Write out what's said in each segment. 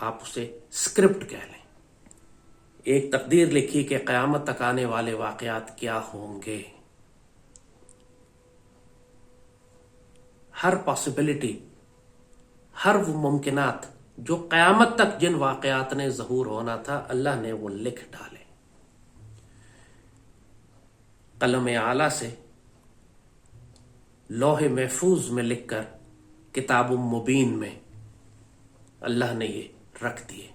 آپ اسے اسکرپٹ کہہ لیں، ایک تقدیر لکھی کہ قیامت تک آنے والے واقعات کیا ہوں گے، ہر پاسبلٹی، ہر وہ ممکنات جو قیامت تک جن واقعات نے ظہور ہونا تھا، اللہ نے وہ لکھ ڈالے قلم اعلیٰ سے، لوح محفوظ میں لکھ کر کتاب مبین میں اللہ نے یہ رکھ دیے۔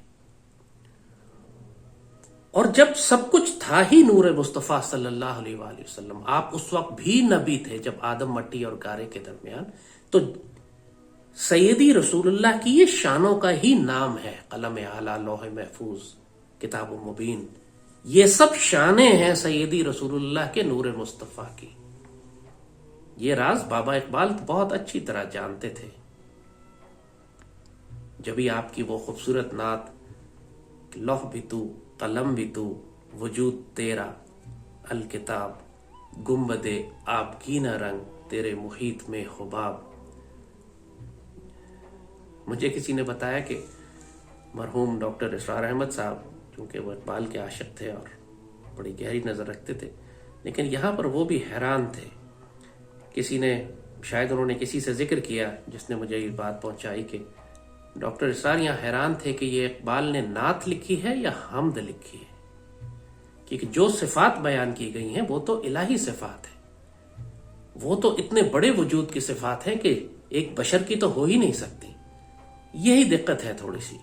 اور جب سب کچھ تھا ہی نور مصطفیٰ صلی اللہ علیہ وآلہ وسلم، آپ اس وقت بھی نبی تھے جب آدم مٹی اور گارے کے درمیان، تو سیدی رسول اللہ کی یہ شانوں کا ہی نام ہے، قلم اعلیٰ، لوح محفوظ، کتاب مبین، یہ سب شانیں ہیں سیدی رسول اللہ کے نور مصطفیٰ کی۔ یہ راز بابا اقبال بہت اچھی طرح جانتے تھے، جبھی آپ کی وہ خوبصورت نعت لوح بھی تو، قلم بھی تو، وجود تیرا، الکتاب، گنبد آبگینہ رنگ، تیرے محیط میں حباب۔ مجھے کسی نے بتایا کہ مرحوم ڈاکٹر اسرار احمد صاحب، چونکہ وہ اقبال کے عاشق تھے اور بڑی گہری نظر رکھتے تھے، لیکن یہاں پر وہ بھی حیران تھے۔ کسی نے، شاید انہوں نے کسی سے ذکر کیا جس نے مجھے یہ بات پہنچائی کہ ڈاکٹر اسرار یہاں حیران تھے کہ یہ اقبال نے نعت لکھی ہے یا حمد لکھی ہے، کیونکہ جو صفات بیان کی گئی ہیں وہ تو الہی صفات ہیں، وہ تو اتنے بڑے وجود کی صفات ہیں کہ ایک بشر کی تو ہو ہی نہیں سکتی۔ یہی دقت ہے تھوڑی سی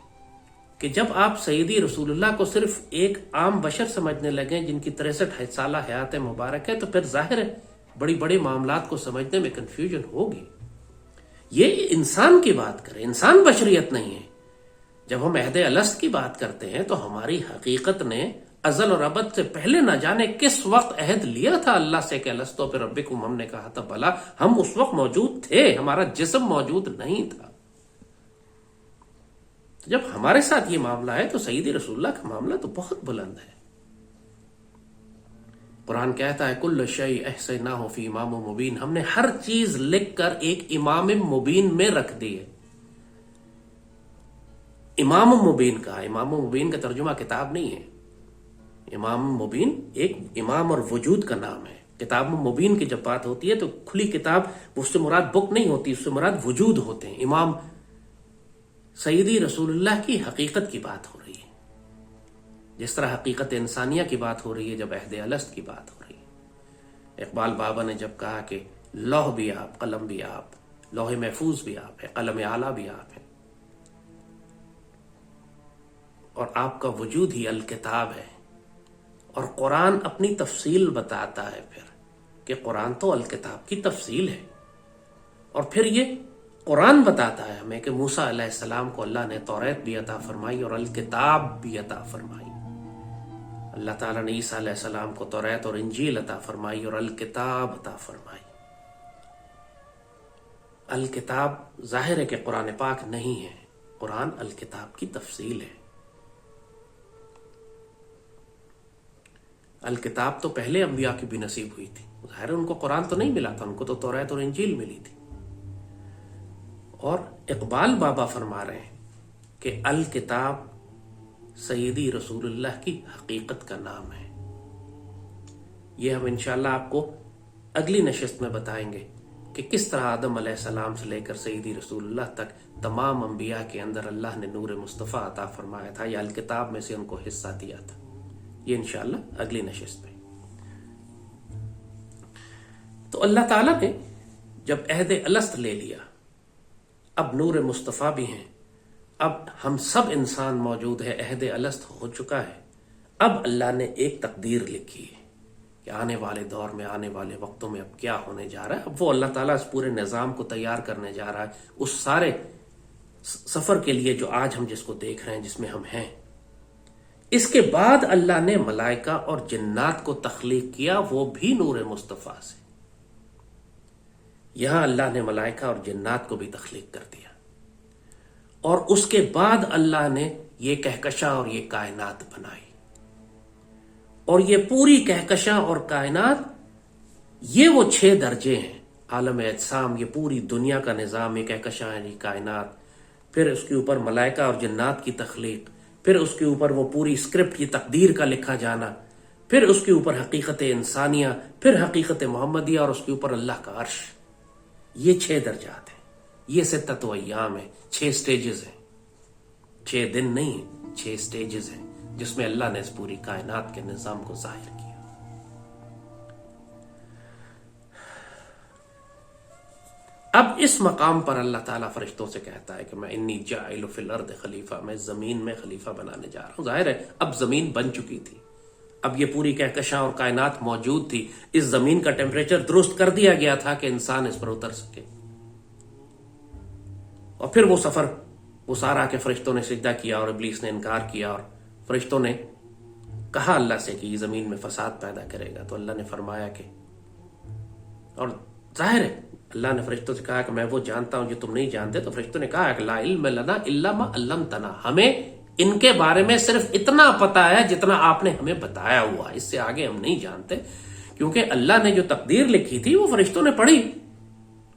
کہ جب آپ سیدی رسول اللہ کو صرف ایک عام بشر سمجھنے لگیں جن کی 63 سالہ حیات مبارک ہے، تو پھر ظاہر ہے بڑی بڑے معاملات کو سمجھنے میں کنفیوژن ہوگی۔ یہ انسان کی بات کریں، انسان بشریت نہیں ہے۔ جب ہم عہد الست کی بات کرتے ہیں تو ہماری حقیقت نے ازل اور ابد سے پہلے نہ جانے کس وقت عہد لیا تھا اللہ سے کہ الستو بربکم، ہم نے کہا تھا بلا، ہم اس وقت موجود تھے، ہمارا جسم موجود نہیں تھا۔ جب ہمارے ساتھ یہ معاملہ ہے تو سیدی رسول اللہ کا معاملہ تو بہت بلند ہے۔ قرآن کہتا ہے کل شیء احصیناہ فی امام مبین، ہم نے ہر چیز لکھ کر ایک امام مبین میں رکھ دی ہے۔ امام مبین کہا، امام مبین کا ترجمہ کتاب نہیں ہے، امام مبین ایک امام اور وجود کا نام ہے۔ کتاب مبین کی جب بات ہوتی ہے تو کھلی کتاب، اس سے مراد بک نہیں ہوتی، اس سے مراد وجود ہوتے ہیں۔ امام سیدی رسول اللہ کی حقیقت کی بات ہو رہی ہے، جس طرح حقیقت انسانیہ کی بات ہو رہی ہے جب عہد الست کی بات ہو رہی ہے۔ اقبال بابا نے جب کہا کہ لوح بھی آپ، قلم بھی آپ، لوح محفوظ بھی آپ ہے، قلم اعلیٰ بھی آپ ہے، اور آپ کا وجود ہی الکتاب ہے، اور قرآن اپنی تفصیل بتاتا ہے پھر کہ قرآن تو الکتاب کی تفصیل ہے، اور پھر یہ قرآن بتاتا ہے ہمیں کہ موسیٰ علیہ السلام کو اللہ نے توریت بھی عطا فرمائی اور الکتاب بھی عطا فرمائی۔ اللہ تعالیٰ نے عیسیٰ علیہ السلام کو توریت اور انجیل عطا فرمائی اور الکتاب عطا فرمائی۔ الکتاب ظاہر ہے کہ قرآن پاک نہیں ہے، قرآن الکتاب کی تفصیل ہے۔ الکتاب تو پہلے انبیاء کی بھی نصیب ہوئی تھی، ظاہر ہے ان کو قرآن تو نہیں ملا تھا، ان کو تو توریت اور انجیل ملی تھی۔ اور اقبال بابا فرما رہے ہیں کہ الکتاب سیدی رسول اللہ کی حقیقت کا نام ہے۔ یہ ہم انشاءاللہ آپ کو اگلی نشست میں بتائیں گے کہ کس طرح آدم علیہ السلام سے لے کر سیدی رسول اللہ تک تمام انبیاء کے اندر اللہ نے نور مصطفیٰ عطا فرمایا تھا، یا الکتاب میں سے ان کو حصہ دیا تھا۔ یہ انشاءاللہ اگلی نشست میں۔ تو اللہ تعالیٰ نے جب عہد الست لے لیا، اب نور مصطفیٰ بھی ہیں، اب ہم سب انسان موجود ہے، عہد الست ہو چکا ہے، اب اللہ نے ایک تقدیر لکھی ہے کہ آنے والے دور میں، آنے والے وقتوں میں اب کیا ہونے جا رہا ہے۔ اب وہ اللہ تعالیٰ اس پورے نظام کو تیار کرنے جا رہا ہے، اس سارے سفر کے لیے جو آج ہم جس کو دیکھ رہے ہیں، جس میں ہم ہیں۔ اس کے بعد اللہ نے ملائکہ اور جنات کو تخلیق کیا، وہ بھی نور مصطفیٰ سے۔ یہاں اللہ نے ملائکہ اور جنات کو بھی تخلیق کر دیا، اور اس کے بعد اللہ نے یہ کہکشاں اور یہ کائنات بنائی، اور یہ پوری کہکشاں اور کائنات، یہ وہ 6 درجے ہیں عالم اجسام، یہ پوری دنیا کا نظام، یہ کہکشاں، یہ کائنات، پھر اس کے اوپر ملائکہ اور جنات کی تخلیق، پھر اس کے اوپر وہ پوری اسکرپٹ کی تقدیر کا لکھا جانا، پھر اس کے اوپر حقیقت انسانیہ، پھر حقیقت محمدیہ، اور اس کے اوپر اللہ کا عرش۔ یہ 6 درجات ہیں، یہ 6 ایام ہیں، 6 سٹیجز ہیں، 6 دن نہیں ہیں، 6 سٹیجز ہیں جس میں اللہ نے اس پوری کائنات کے نظام کو ظاہر کیا۔ اب اس مقام پر اللہ تعالیٰ فرشتوں سے کہتا ہے کہ میں انی جاعل فی الارض خلیفہ، میں زمین میں خلیفہ بنانے جا رہا ہوں۔ ظاہر ہے اب زمین بن چکی تھی، اب یہ پوری کہکشاں اور کائنات موجود تھی، اس زمین کا ٹیمپریچر درست کر دیا گیا تھا کہ انسان اس پر اتر سکے۔ اور پھر وہ سفر، وہ سارا کہ فرشتوں نے سجدہ کیا اور ابلیس نے انکار کیا، اور فرشتوں نے کہا اللہ سے کہ یہ زمین میں فساد پیدا کرے گا، تو اللہ نے فرمایا کہ، اور ظاہر ہے اللہ نے فرشتوں سے کہا کہ میں وہ جانتا ہوں جو تم نہیں جانتے، تو فرشتوں نے کہا کہ لا علم لنا الا ما علمتنا، ہمیں ان کے بارے میں صرف اتنا پتا ہے جتنا آپ نے ہمیں بتایا ہوا، اس سے آگے ہم نہیں جانتے۔ کیونکہ اللہ نے جو تقدیر لکھی تھی وہ فرشتوں نے پڑھی،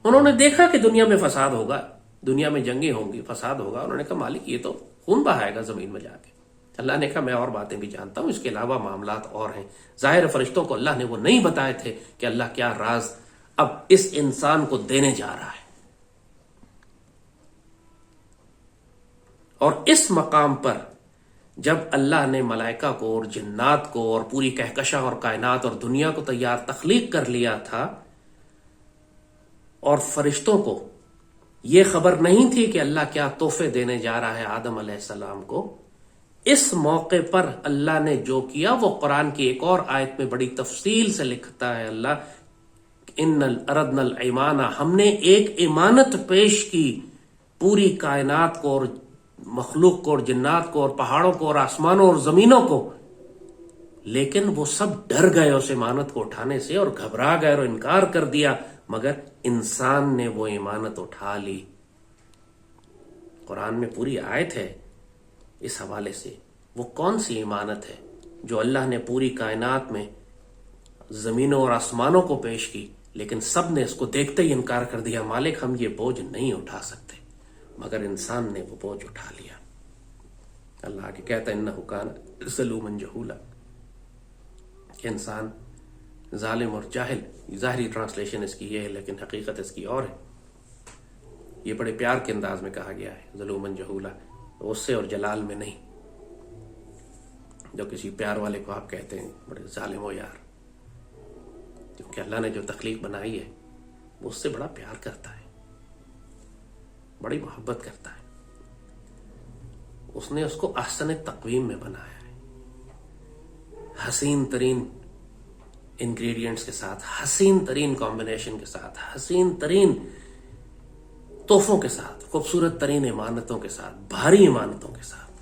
انہوں نے دیکھا کہ دنیا میں فساد ہوگا، دنیا میں جنگیں ہوں گی، فساد ہوگا، انہوں نے کہا مالک یہ تو خون بہائے گا زمین میں جا کے۔ اللہ نے کہا میں اور باتیں بھی جانتا ہوں، اس کے علاوہ معاملات اور ہیں۔ ظاہر فرشتوں کو اللہ نے وہ نہیں بتائے تھے کہ اللہ کیا راز اب اس انسان کو دینے جا رہا ہے۔ اور اس مقام پر جب اللہ نے ملائکہ کو اور جنات کو اور پوری کہکشاں اور کائنات اور دنیا کو تیار تخلیق کر لیا تھا، اور فرشتوں کو یہ خبر نہیں تھی کہ اللہ کیا تحفے دینے جا رہا ہے آدم علیہ السلام کو، اس موقع پر اللہ نے جو کیا وہ قرآن کی ایک اور آیت میں بڑی تفصیل سے لکھتا ہے اللہ، ان اردنا الایمان، ہم نے ایک امانت پیش کی پوری کائنات کو اور مخلوق کو اور جنات کو اور پہاڑوں کو اور آسمانوں اور زمینوں کو، لیکن وہ سب ڈر گئے اس امانت کو اٹھانے سے اور گھبرا گئے اور انکار کر دیا، مگر انسان نے وہ امانت اٹھا لی۔ قرآن میں پوری آیت ہے اس حوالے سے، وہ کون سی امانت ہے جو اللہ نے پوری کائنات میں زمینوں اور آسمانوں کو پیش کی، لیکن سب نے اس کو دیکھتے ہی انکار کر دیا، مالک ہم یہ بوجھ نہیں اٹھا سکتے، مگر انسان نے وہ بوجھ اٹھا لیا۔ اللہ آگے کہتا ہے انہ کان ظلوما جہولا، کہ انسان ظالم اور جاہل، ظاہری ٹرانسلیشن اس کی یہ ہے لیکن حقیقت اس کی اور ہے۔ یہ بڑے پیار کے انداز میں کہا گیا ہے ظلوما جہولا، غصے اور جلال میں نہیں، جو کسی پیار والے کو آپ کہتے ہیں بڑے ظالم ہو یار، کیونکہ اللہ نے جو تخلیق بنائی ہے وہ اس سے بڑا پیار کرتا ہے، بڑی محبت کرتا ہے، اس نے اس کو احسن تقویم میں بنایا ہے، حسین ترین انگریڈینٹس کے ساتھ، حسین ترین کمبینیشن کے ساتھ، حسین ترین تحفوں کے ساتھ، خوبصورت ترین امانتوں کے ساتھ، بھاری امانتوں کے ساتھ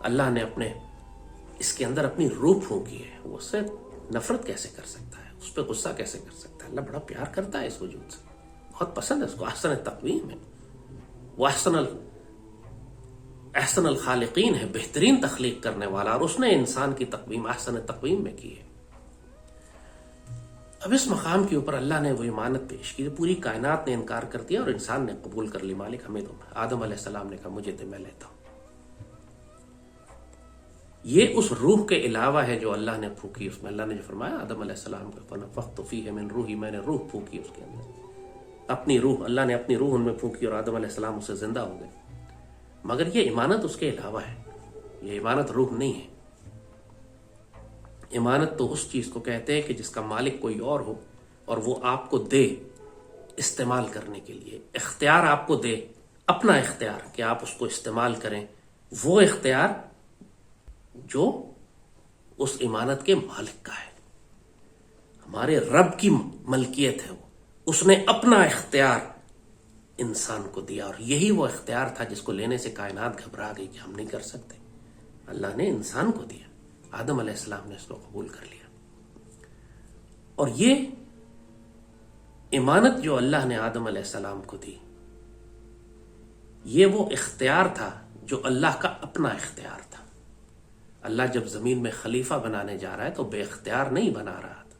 اللہ نے اپنے اس کے اندر اپنی روح پھونکی ہے۔ وہ اس سے نفرت کیسے کر سکتا ہے، اس پہ غصہ کیسے کر سکتا ہے؟ اللہ بڑا پیار کرتا ہے اس وجود سے، بہت پسند ہے اس کو، احسن تقویم ہے وہ، احسن الخالقین ہے، بہترین تخلیق کرنے والا، اور اس نے انسان کی تقویم احسن تقویم میں کی ہے۔ اب اس مقام کے اوپر اللہ نے وہ امانت پیش کی، پوری کائنات نے انکار کر دیا اور انسان نے قبول کر لی، مالک ہمیں دو۔ آدم علیہ السلام نے کہا مجھے دے، میں لیتا ہوں۔ یہ اس روح کے علاوہ ہے جو اللہ نے پھونکی، اس میں اللہ نے جو فرمایا آدم علیہ السلام کو فنفخت فیہ من روحی، میں نے روح پھونکی اس کے اندر، اپنی روح، اللہ نے اپنی روح ان میں پھونکی اور آدم علیہ السلام اس سے زندہ ہو گئے۔ مگر یہ امانت اس کے علاوہ ہے، یہ امانت روح نہیں ہے۔ امانت تو اس چیز کو کہتے ہیں کہ جس کا مالک کوئی اور ہو اور وہ آپ کو دے استعمال کرنے کے لیے، اختیار آپ کو دے، اپنا اختیار کہ آپ اس کو استعمال کریں، وہ اختیار جو اس امانت کے مالک کا ہے، ہمارے رب کی ملکیت ہے وہ، اس نے اپنا اختیار انسان کو دیا، اور یہی وہ اختیار تھا جس کو لینے سے کائنات گھبرا گئی کہ ہم نہیں کر سکتے۔ اللہ نے انسان کو دیا، آدم علیہ السلام نے اس کو قبول کر لیا، اور یہ امانت جو اللہ نے آدم علیہ السلام کو دی، یہ وہ اختیار تھا جو اللہ کا اپنا اختیار تھا۔ اللہ جب زمین میں خلیفہ بنانے جا رہا ہے تو بے اختیار نہیں بنا رہا تھا۔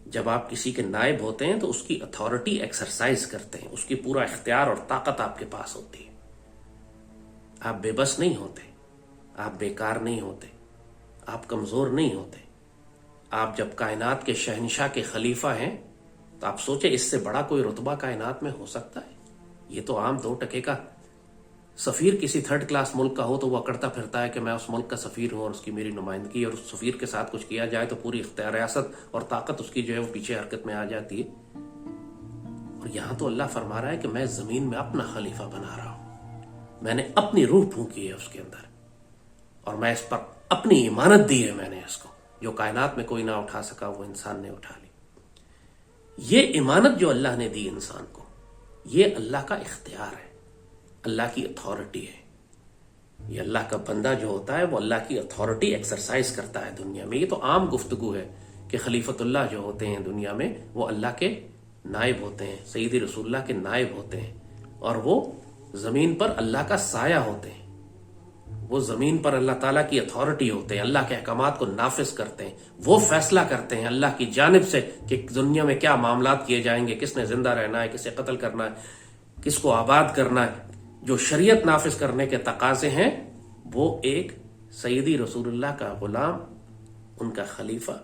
جب آپ کسی کے نائب ہوتے ہیں تو اس کی اتھارٹی ایکسرسائز کرتے ہیں، اس کی پورا اختیار اور طاقت آپ کے پاس ہوتی ہے، آپ بے بس نہیں ہوتے، آپ بیکار نہیں ہوتے، آپ کمزور نہیں ہوتے۔ آپ جب کائنات کے شہنشاہ کے خلیفہ ہیں تو آپ سوچیں اس سے بڑا کوئی رتبہ کائنات میں ہو سکتا ہے؟ یہ تو عام 2 کا سفیر کسی 3rd کلاس ملک کا ہو تو وہ اکڑتا پھرتا ہے کہ میں اس ملک کا سفیر ہوں اور اس کی میری نمائندگی، اور اس سفیر کے ساتھ کچھ کیا جائے تو پوری اختیار ریاست اور طاقت اس کی جو ہے وہ پیچھے حرکت میں آ جاتی ہے۔ اور یہاں تو اللہ فرما رہا ہے کہ میں زمین میں اپنا خلیفہ بنا رہا ہوں، میں نے اپنی روح پھونکی ہے اس کے اندر، اور میں اس پر اپنی امانت دی ہے، میں نے اس کو جو کائنات میں کوئی نہ اٹھا سکا وہ انسان نے اٹھا لی۔ یہ امانت جو اللہ نے دی انسان کو، یہ اللہ کا اختیار ہے، اللہ کی اتھارٹی ہے۔ یہ اللہ کا بندہ جو ہوتا ہے وہ اللہ کی اتھارٹی ایکسرسائز کرتا ہے دنیا میں۔ یہ تو عام گفتگو ہے کہ خلیفۃ اللہ جو ہوتے ہیں دنیا میں وہ اللہ کے نائب ہوتے ہیں، سیدی رسول اللہ کے نائب ہوتے ہیں، اور وہ زمین پر اللہ کا سایہ ہوتے ہیں۔ وہ زمین پر اللہ تعالیٰ کی اتھارٹی ہوتے ہیں، اللہ کے احکامات کو نافذ کرتے ہیں، وہ فیصلہ کرتے ہیں اللہ کی جانب سے کہ دنیا میں کیا معاملات کیے جائیں گے، کس نے زندہ رہنا ہے، کسے قتل کرنا ہے، کس کو آباد کرنا ہے۔ جو شریعت نافذ کرنے کے تقاضے ہیں وہ ایک سیدی رسول اللہ کا غلام، ان کا خلیفہ،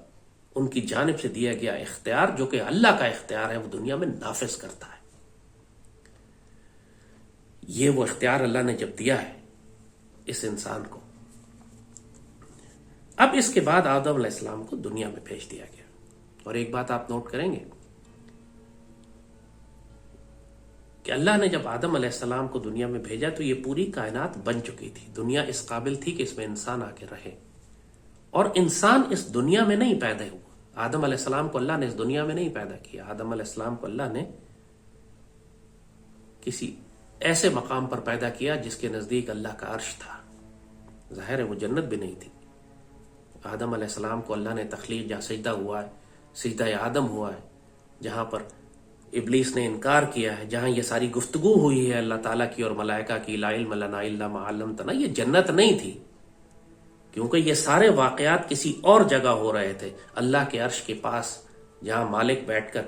ان کی جانب سے دیا گیا اختیار جو کہ اللہ کا اختیار ہے، وہ دنیا میں نافذ کرتا ہے۔ یہ وہ اختیار اللہ نے جب دیا ہے اس انسان کو، اب اس کے بعد آدم علیہ السلام کو دنیا میں بھیج دیا گیا۔ اور ایک بات آپ نوٹ کریں گے کہ اللہ نے جب آدم علیہ السلام کو دنیا میں بھیجا تو یہ پوری کائنات بن چکی تھی، دنیا اس قابل تھی کہ اس میں انسان آ کے رہے، اور انسان اس دنیا میں نہیں پیدا ہوا۔ آدم علیہ السلام کو اللہ نے اس دنیا میں نہیں پیدا کیا، آدم علیہ السلام کو اللہ نے کسی ایسے مقام پر پیدا کیا جس کے نزدیک اللہ کا عرش تھا۔ ظاہر ہے وہ جنت بھی نہیں تھی۔ آدم علیہ السلام کو اللہ نے تخلیق جہاں سجدہ ہوا ہے، سجدہ آدم ہوا ہے، جہاں پر ابلیس نے انکار کیا ہے، جہاں یہ ساری گفتگو ہوئی ہے اللہ تعالیٰ کی اور ملائکہ کی، لا علم لنا الا ما علمتنا، یہ جنت نہیں تھی، کیونکہ یہ سارے واقعات کسی اور جگہ ہو رہے تھے، اللہ کے عرش کے پاس، جہاں مالک بیٹھ کر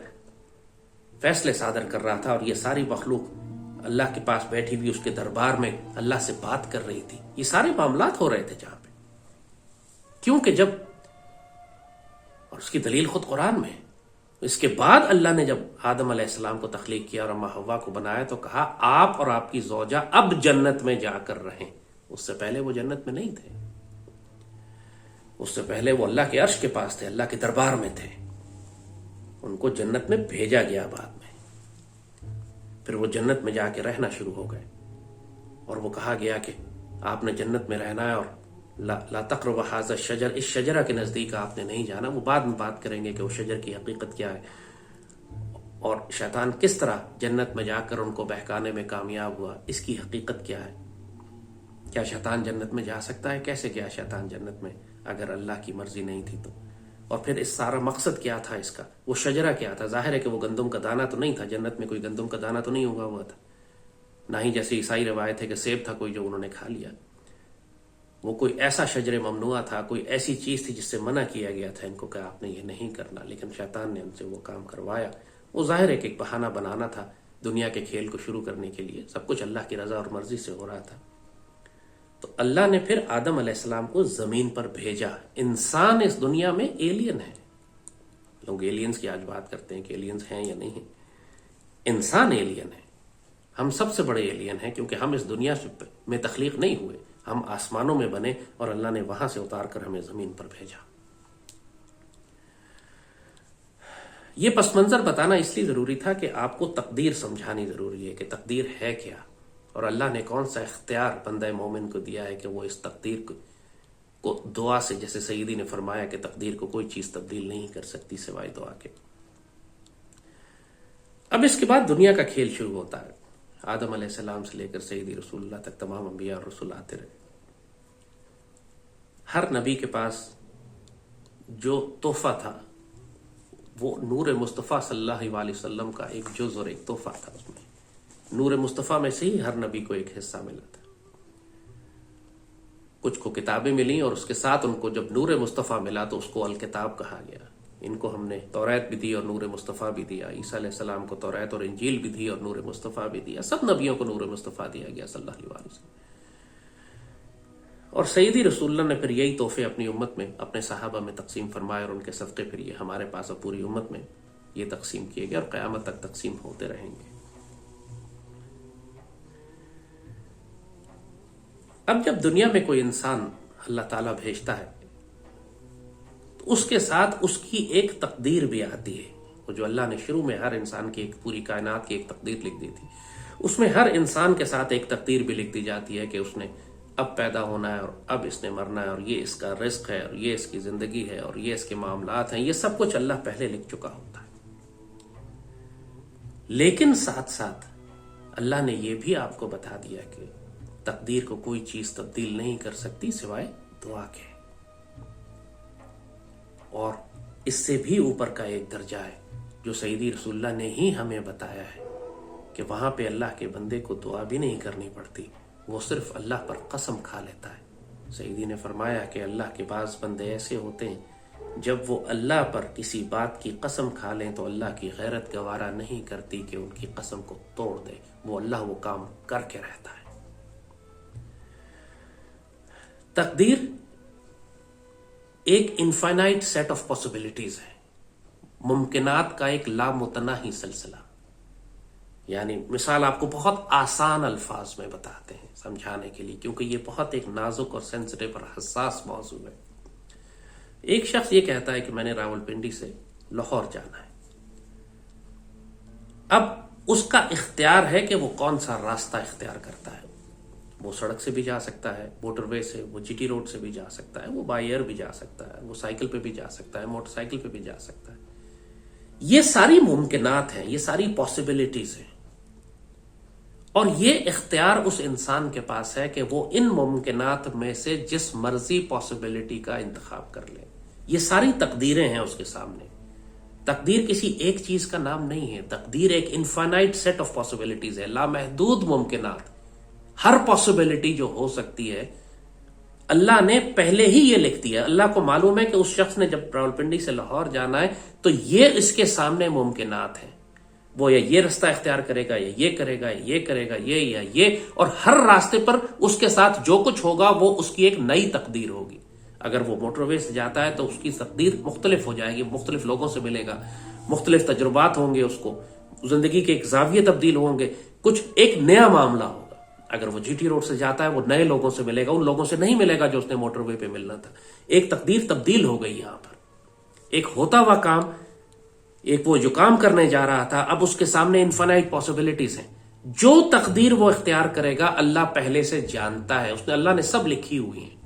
فیصلے صادر کر رہا تھا، اور یہ ساری مخلوق اللہ کے پاس بیٹھی ہوئی اس کے دربار میں اللہ سے بات کر رہی تھی۔ یہ سارے معاملات ہو رہے تھے جہاں پہ، کیونکہ جب، اور اس کی دلیل خود قرآن میں ہے، اس کے بعد اللہ نے جب آدم علیہ السلام کو تخلیق کیا اور اما حوا کو بنایا تو کہا آپ اور آپ کی زوجہ اب جنت میں جا کر رہیں۔ اس سے پہلے وہ جنت میں نہیں تھے، اس سے پہلے وہ اللہ کے عرش کے پاس تھے، اللہ کے دربار میں تھے، ان کو جنت میں بھیجا گیا بعد میں، پھر وہ جنت میں جا کے رہنا شروع ہو گئے، اور وہ کہا گیا کہ آپ نے جنت میں رہنا ہے، اور لا تقرب هذا الشجر، اس شجرہ کے نزدیک آپ نے نہیں جانا۔ وہ بعد میں بات کریں گے کہ وہ شجر کی حقیقت کیا ہے، اور شیطان کس طرح جنت میں جا کر ان کو بہکانے میں کامیاب ہوا، اس کی حقیقت کیا ہے۔ کیا شیطان جنت میں جا سکتا ہے؟ کیسے گیا شیطان جنت میں اگر اللہ کی مرضی نہیں تھی تو؟ اور پھر اس سارا مقصد کیا تھا اس کا، وہ شجرہ کیا تھا؟ ظاہر ہے کہ وہ گندم کا دانہ تو نہیں تھا، جنت میں کوئی گندم کا دانہ تو نہیں اگا ہوا تھا، نہ ہی جیسے عیسائی روایت ہے کہ سیب تھا کوئی جو انہوں نے کھا لیا۔ وہ کوئی ایسا شجر ممنوع تھا، کوئی ایسی چیز تھی جس سے منع کیا گیا تھا ان کو کہ آپ نے یہ نہیں کرنا، لیکن شیطان نے ان سے وہ کام کروایا۔ وہ ظاہر ہے کہ ایک بہانہ بنانا تھا دنیا کے کھیل کو شروع کرنے کے لیے، سب کچھ اللہ کی رضا اور مرضی سے ہو رہا تھا۔ تو اللہ نے پھر آدم علیہ السلام کو زمین پر بھیجا۔ انسان اس دنیا میں ایلین ہے، لوگ ایلینز کی آج بات کرتے ہیں کہ ایلینز ہیں یا نہیں ہیں، انسان ایلین ہے، ہم سب سے بڑے ایلین ہیں، کیونکہ ہم اس دنیا میں تخلیق نہیں ہوئے، ہم آسمانوں میں بنے اور اللہ نے وہاں سے اتار کر ہمیں زمین پر بھیجا۔ یہ پس منظر بتانا اس لیے ضروری تھا کہ آپ کو تقدیر سمجھانی ضروری ہے کہ تقدیر ہے کیا، اور اللہ نے کون سا اختیار بندہ مومن کو دیا ہے کہ وہ اس تقدیر کو دعا سے، جیسے سیدی نے فرمایا کہ تقدیر کو کوئی چیز تبدیل نہیں کر سکتی سوائے دعا کے۔ اب اس کے بعد دنیا کا کھیل شروع ہوتا ہے، آدم علیہ السلام سے لے کر سیدی رسول اللہ تک تمام انبیاء اور رسول آتے رہے۔ ہر نبی کے پاس جو تحفہ تھا وہ نور مصطفیٰ صلی اللہ علیہ وسلم کا ایک جز اور ایک تحفہ تھا، اس میں نور مصطفیٰ میں سے ہی ہر نبی کو ایک حصہ ملا تھا۔ کچھ کو کتابیں ملی اور اس کے ساتھ ان کو جب نور مصطفیٰ ملا تو اس کو الکتاب کہا گیا۔ ان کو ہم نے توریت بھی دی اور نور مصطفیٰ بھی دیا، عیسیٰ علیہ السلام کو توریت اور انجیل بھی دی اور نور مصطفیٰ بھی دیا، سب نبیوں کو نور مصطفیٰ دیا گیا صلی اللہ علیہ وسلم۔ اور سیدی رسول اللہ نے پھر یہی تحفے اپنی امت میں اپنے صحابہ میں تقسیم فرمائے، اور ان کے صدقے پھر یہ ہمارے پاس اب پوری امت میں یہ تقسیم کیے گئے اور قیامت تک تقسیم ہوتے رہیں گے۔ اب جب دنیا میں کوئی انسان اللہ تعالیٰ بھیجتا ہے تو اس کے ساتھ اس کی ایک تقدیر بھی آتی ہے۔ وہ جو اللہ نے شروع میں ہر انسان کی ایک پوری کائنات کی ایک تقدیر لکھ دی تھی، اس میں ہر انسان کے ساتھ ایک تقدیر بھی لکھ دی جاتی ہے کہ اس نے اب پیدا ہونا ہے اور اب اس نے مرنا ہے، اور یہ اس کا رزق ہے اور یہ اس کی زندگی ہے اور یہ اس کے معاملات ہیں، یہ سب کچھ اللہ پہلے لکھ چکا ہوتا ہے۔ لیکن ساتھ ساتھ اللہ نے یہ بھی آپ کو بتا دیا کہ تقدیر کو کوئی چیز تبدیل نہیں کر سکتی سوائے دعا کے، اور اس سے بھی اوپر کا ایک درجہ ہے جو سیدی رسول اللہ نے ہی ہمیں بتایا ہے کہ وہاں پہ اللہ کے بندے کو دعا بھی نہیں کرنی پڑتی، وہ صرف اللہ پر قسم کھا لیتا ہے۔ سیدی نے فرمایا کہ اللہ کے بعض بندے ایسے ہوتے ہیں جب وہ اللہ پر کسی بات کی قسم کھا لیں تو اللہ کی غیرت گوارا نہیں کرتی کہ ان کی قسم کو توڑ دے، وہ اللہ وہ کام کر کے رہتا ہے۔ تقدیر ایک انفائنائٹ سیٹ آف پاسبلٹیز ہے، ممکنات کا ایک لامتناہی سلسلہ۔ یعنی مثال آپ کو بہت آسان الفاظ میں بتاتے ہیں سمجھانے کے لیے، کیونکہ یہ بہت ایک نازک اور سینسٹیو اور حساس موضوع ہے۔ ایک شخص یہ کہتا ہے کہ میں نے راولپنڈی سے لاہور جانا ہے۔ اب اس کا اختیار ہے کہ وہ کون سا راستہ اختیار کرتا ہے۔ وہ سڑک سے بھی جا سکتا ہے، موٹر وے سے، وہ جی ٹی روڈ سے بھی جا سکتا ہے، وہ بائی ایئر بھی جا سکتا ہے، وہ سائیکل پہ بھی جا سکتا ہے، موٹر سائیکل پہ بھی جا سکتا ہے۔ یہ ساری ممکنات ہیں، یہ ساری پاسبلٹیز ہیں، اور یہ اختیار اس انسان کے پاس ہے کہ وہ ان ممکنات میں سے جس مرضی پاسبلٹی کا انتخاب کر لے۔ یہ ساری تقدیریں ہیں اس کے سامنے۔ تقدیر کسی ایک چیز کا نام نہیں ہے، تقدیر ایک انفائنائٹ سیٹ آف پاسبلٹیز ہے، لامحدود ممکنات۔ ہر پاسبلٹی جو ہو سکتی ہے اللہ نے پہلے ہی یہ لکھ دیا۔ اللہ کو معلوم ہے کہ اس شخص نے جب راولپنڈی سے لاہور جانا ہے تو یہ اس کے سامنے ممکنات ہیں، وہ یا یہ رستہ اختیار کرے گا، یا یہ کرے گا، یا یہ کرے گا، یہ یا یہ، اور ہر راستے پر اس کے ساتھ جو کچھ ہوگا وہ اس کی ایک نئی تقدیر ہوگی۔ اگر وہ موٹر وے سے جاتا ہے تو اس کی تقدیر مختلف ہو جائے گی، مختلف لوگوں سے ملے گا، مختلف تجربات ہوں گے، اس کو زندگی کے ایک زاویے تبدیل ہوں گے، کچھ ایک نیا معاملہ ہوگا۔ اگر وہ جی ٹی روڈ سے جاتا ہے وہ نئے لوگوں سے ملے گا، ان لوگوں سے نہیں ملے گا جو اس نے موٹر وے پہ ملنا تھا۔ ایک تقدیر تبدیل ہو گئی یہاں پر، ایک ہوتا ہوا کام، ایک وہ جو کام کرنے جا رہا تھا اب اس کے سامنے انفائنائٹ پاسبلٹیز ہیں۔ جو تقدیر وہ اختیار کرے گا اللہ پہلے سے جانتا ہے، اس نے اللہ نے سب لکھی ہوئی ہیں،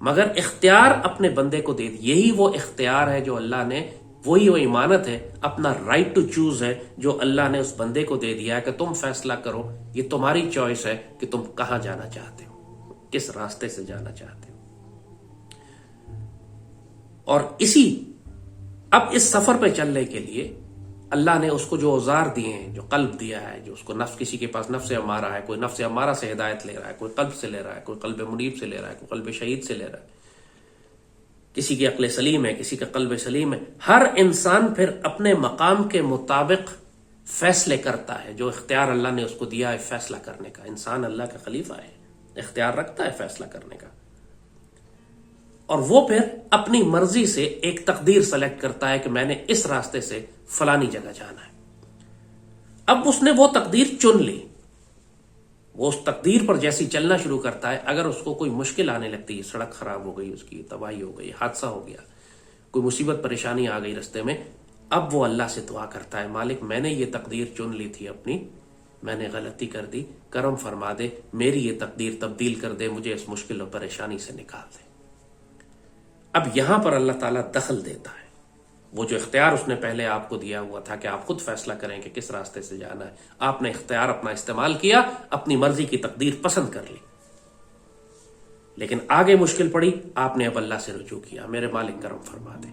مگر اختیار اپنے بندے کو دے دی۔ یہی وہ اختیار ہے جو اللہ نے، وہی وہ امانت ہے، اپنا رائٹ ٹو چوز ہے جو اللہ نے اس بندے کو دے دیا ہے کہ تم فیصلہ کرو، یہ تمہاری چوائس ہے کہ تم کہاں جانا چاہتے ہو، کس راستے سے جانا چاہتے ہو۔ اور اب اس سفر پہ چلنے کے لیے اللہ نے اس کو جو اوزار دیے ہیں، جو قلب دیا ہے، جو اس کو نفس، کسی کے پاس نفس امارہ ہے، کوئی نفس امارہ سے ہدایت لے رہا ہے، کوئی قلب سے لے رہا ہے، کوئی قلب منیب سے لے رہا ہے، کوئی قلب شہید سے لے رہا ہے، کسی کی عقل سلیم ہے، کسی کا قلب سلیم ہے۔ ہر انسان پھر اپنے مقام کے مطابق فیصلے کرتا ہے، جو اختیار اللہ نے اس کو دیا ہے فیصلہ کرنے کا۔ انسان اللہ کا خلیفہ ہے، اختیار رکھتا ہے فیصلہ کرنے کا، اور وہ پھر اپنی مرضی سے ایک تقدیر سلیکٹ کرتا ہے کہ میں نے اس راستے سے فلانی جگہ جانا ہے۔ اب اس نے وہ تقدیر چن لی، وہ اس تقدیر پر جیسی چلنا شروع کرتا ہے۔ اگر اس کو کوئی مشکل آنے لگتی ہے، سڑک خراب ہو گئی، اس کی تباہی ہو گئی، حادثہ ہو گیا، کوئی مصیبت پریشانی آ گئی رستے میں، اب وہ اللہ سے دعا کرتا ہے، مالک میں نے یہ تقدیر چن لی تھی اپنی، میں نے غلطی کر دی، کرم فرما دے، میری یہ تقدیر تبدیل کر دے، مجھے اس مشکل اور پریشانی سے نکال دے۔ اب یہاں پر اللہ تعالیٰ دخل دیتا ہے، وہ جو اختیار اس نے پہلے آپ کو دیا ہوا تھا کہ آپ خود فیصلہ کریں کہ کس راستے سے جانا ہے، آپ نے اختیار اپنا استعمال کیا، اپنی مرضی کی تقدیر پسند کر لی، لیکن آگے مشکل پڑی، آپ نے اب اللہ سے رجوع کیا، میرے مالک کرم فرما دے۔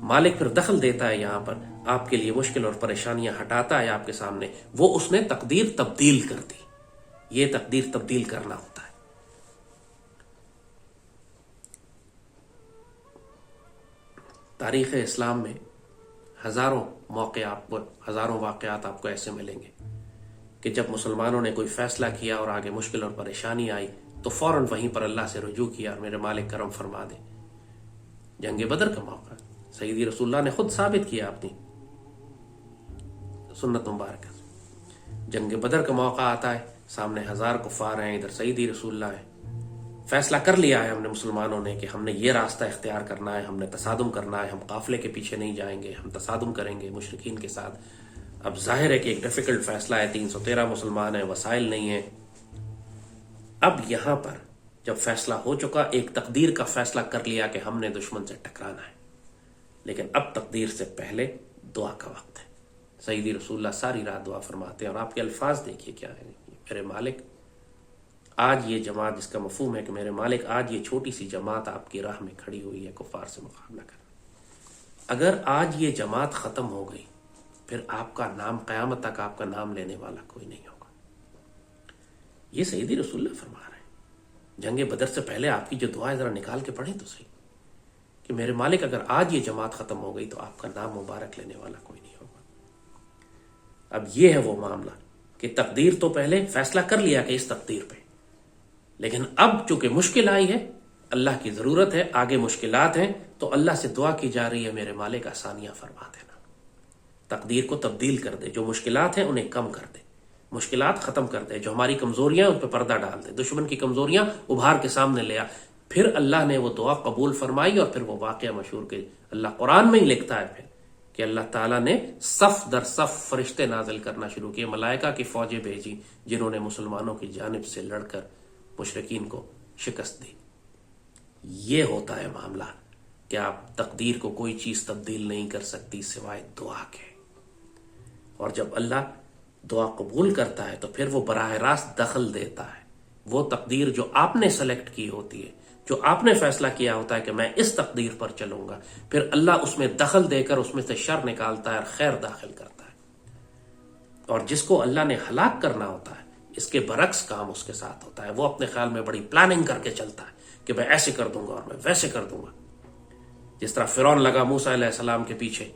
مالک پھر دخل دیتا ہے یہاں پر، آپ کے لیے مشکل اور پریشانیاں ہٹاتا ہے آپ کے سامنے، وہ اس نے تقدیر تبدیل کر دی۔ یہ تقدیر تبدیل کرنا ہوتا ہے۔ تاریخ اسلام میں ہزاروں واقعات آپ کو ایسے ملیں گے کہ جب مسلمانوں نے کوئی فیصلہ کیا اور آگے مشکل اور پریشانی آئی، تو فوراً وہیں پر اللہ سے رجوع کیا اور میرے مالک کرم فرما دے. جنگ بدر کا موقع سیدی رسول اللہ نے خود ثابت کیا اپنی سنت مبارکہ. جنگ بدر کا موقع آتا ہے، سامنے 1000 کفار ہیں، ادھر سیدی رسول اللہ ہے. فیصلہ کر لیا ہے ہم نے مسلمانوں نے کہ ہم نے یہ راستہ اختیار کرنا ہے، ہم نے تصادم کرنا ہے، ہم قافلے کے پیچھے نہیں جائیں گے، ہم تصادم کریں گے مشرکین کے ساتھ. اب ظاہر ہے کہ ایک ڈیفیکلٹ فیصلہ ہے، 313 مسلمان ہیں، وسائل نہیں ہیں. اب یہاں پر جب فیصلہ ہو چکا، ایک تقدیر کا فیصلہ کر لیا کہ ہم نے دشمن سے ٹکرانا ہے، لیکن اب تقدیر سے پہلے دعا کا وقت ہے. سیدی رسول اللہ ساری رات دعا فرماتے ہیں، اور آپ کے الفاظ دیکھیے کیا ہے. میرے مالک، آج یہ جماعت، جس کا مفہوم ہے کہ میرے مالک آج یہ چھوٹی سی جماعت آپ کی راہ میں کھڑی ہوئی ہے کفار سے مقابلہ کر. اگر آج یہ جماعت ختم ہو گئی، پھر آپ کا نام قیامت تک آپ کا نام لینے والا کوئی نہیں ہوگا. یہ سیدی رسول اللہ فرما رہے ہیں. جنگ بدر سے پہلے آپ کی جو دعا ہے ذرا نکال کے پڑھیں تو صحیح، کہ میرے مالک اگر آج یہ جماعت ختم ہو گئی تو آپ کا نام مبارک لینے والا کوئی نہیں ہوگا. اب یہ ہے وہ معاملہ کہ تقدیر تو پہلے فیصلہ کر لیا کہ اس تقدیر پہ، لیکن اب چونکہ مشکل آئی ہے، اللہ کی ضرورت ہے، آگے مشکلات ہیں، تو اللہ سے دعا کی جا رہی ہے میرے مالک آسانیاں فرما دینا، تقدیر کو تبدیل کر دے، جو مشکلات ہیں انہیں کم کر دے، مشکلات ختم کر دے، جو ہماری کمزوریاں ان پہ پردہ ڈال دے، دشمن کی کمزوریاں ابھار کے سامنے لے آ. پھر اللہ نے وہ دعا قبول فرمائی، اور پھر وہ واقعہ مشہور کہ اللہ قرآن میں ہی لکھتا ہے پھر کہ اللہ تعالیٰ نے صف در صف فرشتے نازل کرنا شروع کیے، ملائکہ کی فوجیں بھیجی جنہوں نے مسلمانوں کی جانب سے لڑ کر مشرکین کو شکست دی. یہ ہوتا ہے معاملہ کہ آپ تقدیر کو کوئی چیز تبدیل نہیں کر سکتی سوائے دعا کے. اور جب اللہ دعا قبول کرتا ہے تو پھر وہ براہ راست دخل دیتا ہے. وہ تقدیر جو آپ نے سلیکٹ کی ہوتی ہے، جو آپ نے فیصلہ کیا ہوتا ہے کہ میں اس تقدیر پر چلوں گا، پھر اللہ اس میں دخل دے کر اس میں سے شر نکالتا ہے اور خیر داخل کرتا ہے. اور جس کو اللہ نے ہلاک کرنا ہوتا ہے، اس کے برعکس کام اس کے ساتھ ہوتا ہے. وہ اپنے خیال میں بڑی پلاننگ کر کے چلتا ہے کہ میں ایسے کر دوں گا اور میں ویسے کر دوں گا. جس طرح فرعون لگا موسیٰ علیہ السلام کے پیچھے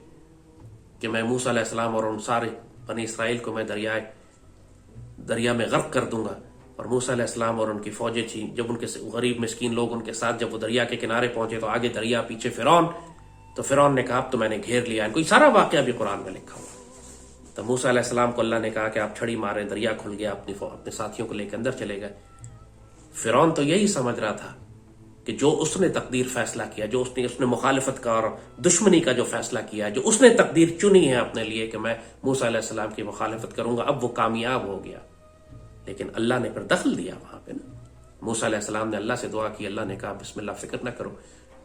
کہ میں موسیٰ علیہ السلام اور ان سارے بنی اسرائیل کو میں دریا میں غرق کر دوں گا. اور موسیٰ علیہ السلام اور ان کی فوجیں تھیں، جب ان کے غریب مسکین لوگ ان کے ساتھ جب وہ دریا کے کنارے پہنچے تو آگے دریا، پیچھے فرعون. تو فرعون نے کہا اب تو میں نے گھیر لیا ان کو. سارا واقعہ بھی قرآن میں لکھا ہوا. تو موسیٰ علیہ السلام کو اللہ نے کہا کہ آپ چھڑی ماریں، دریا کھل گیا، اپنے ساتھیوں کو لے کے اندر چلے گئے. فرعون تو یہی سمجھ رہا تھا کہ جو اس نے تقدیر فیصلہ کیا، جو اس نے مخالفت کا اور دشمنی کا جو فیصلہ کیا، جو اس نے تقدیر چنی ہے اپنے لیے کہ میں موسیٰ علیہ السلام کی مخالفت کروں گا، اب وہ کامیاب ہو گیا. لیکن اللہ نے پھر دخل دیا وہاں پہ نا. موسیٰ علیہ السلام نے اللہ سے دعا کی، اللہ نے کہا بسم اللہ، فکر نہ کرو،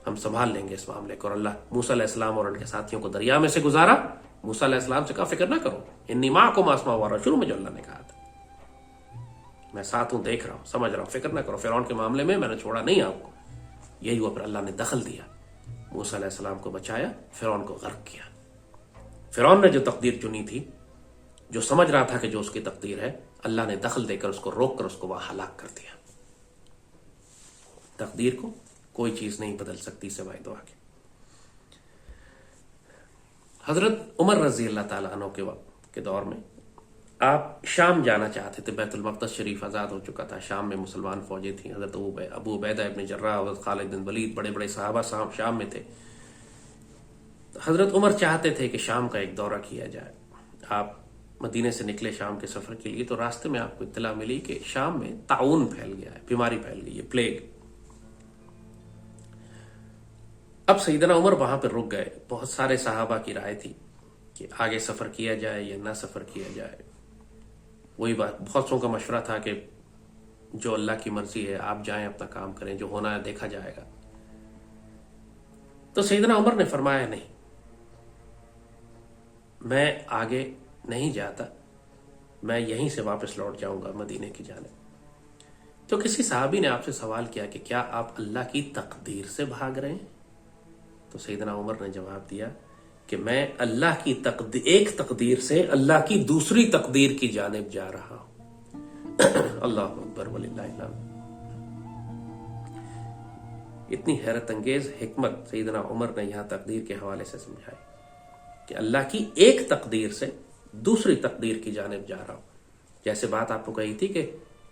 ہم سنبھال لیں گے اس معاملے کو. اور اللہ موسیٰ علیہ السلام اور ان کے ساتھیوں کو دریا میں سے گزارا. موسیٰ علیہ السلام سے کہا فکر نہ کرو، انی معکم اسمع و ارى، شروع میں جو اللہ نے کہا تھا میں ساتھ ہوں، دیکھ رہا ہوں، سمجھ رہا ہوں، فکر نہ کرو. فرعون کے معاملے میں نے چھوڑا نہیں آپ کو. یہی ہوا، پھر اللہ نے دخل دیا، موسیٰ علیہ السلام کو بچایا، فرعون کو غرق کیا. فرعون نے جو تقدیر چنی تھی، جو سمجھ رہا تھا کہ جو اس کی تقدیر ہے، اللہ نے دخل دے کر اس کو روک کر اس کو وہاں ہلاک کر دیا. تقدیر کو کوئی چیز نہیں بدل سکتی سوائے دعا کے. حضرت عمر رضی اللہ تعالیٰ عنہ کے وقت کے دور میں آپ شام جانا چاہتے تھے. بیت المقدس شریف آزاد ہو چکا تھا، شام میں مسلمان فوجیں تھیں. حضرت ابو عبیدہ ابن جراح، حضرت خالد بن ولید، بڑے بڑے صحابہ شام میں تھے. حضرت عمر چاہتے تھے کہ شام کا ایک دورہ کیا جائے. آپ مدینے سے نکلے شام کے سفر کے لیے، تو راستے میں آپ کو اطلاع ملی کہ شام میں طاعون پھیل گیا ہے، بیماری پھیل گئی ہے، پلیگ. اب سیدنا عمر وہاں پہ رک گئے. بہت سارے صحابہ کی رائے تھی کہ آگے سفر کیا جائے یا نہ سفر کیا جائے. وہی بات، بہت سو کا مشورہ تھا کہ جو اللہ کی مرضی ہے آپ جائیں، اپنا کام کریں، جو ہونا ہے دیکھا جائے گا. تو سیدنا عمر نے فرمایا نہیں، میں آگے نہیں جاتا، میں یہیں سے واپس لوٹ جاؤں گا مدینے کی جانب. تو کسی صحابی نے آپ سے سوال کیا کہ کیا آپ اللہ کی تقدیر سے بھاگ رہے ہیں؟ تو سیدنا عمر نے جواب دیا کہ میں اللہ کی ایک تقدیر سے اللہ کی دوسری تقدیر کی جانب جا رہا ہوں. اللہ اکبر وللہ الحمد. اتنی حیرت انگیز حکمت سیدنا عمر نے یہاں تقدیر کے حوالے سے سمجھائی کہ اللہ کی ایک تقدیر سے دوسری تقدیر کی جانب جا رہا ہوں. جیسے بات آپ کو کہی تھی کہ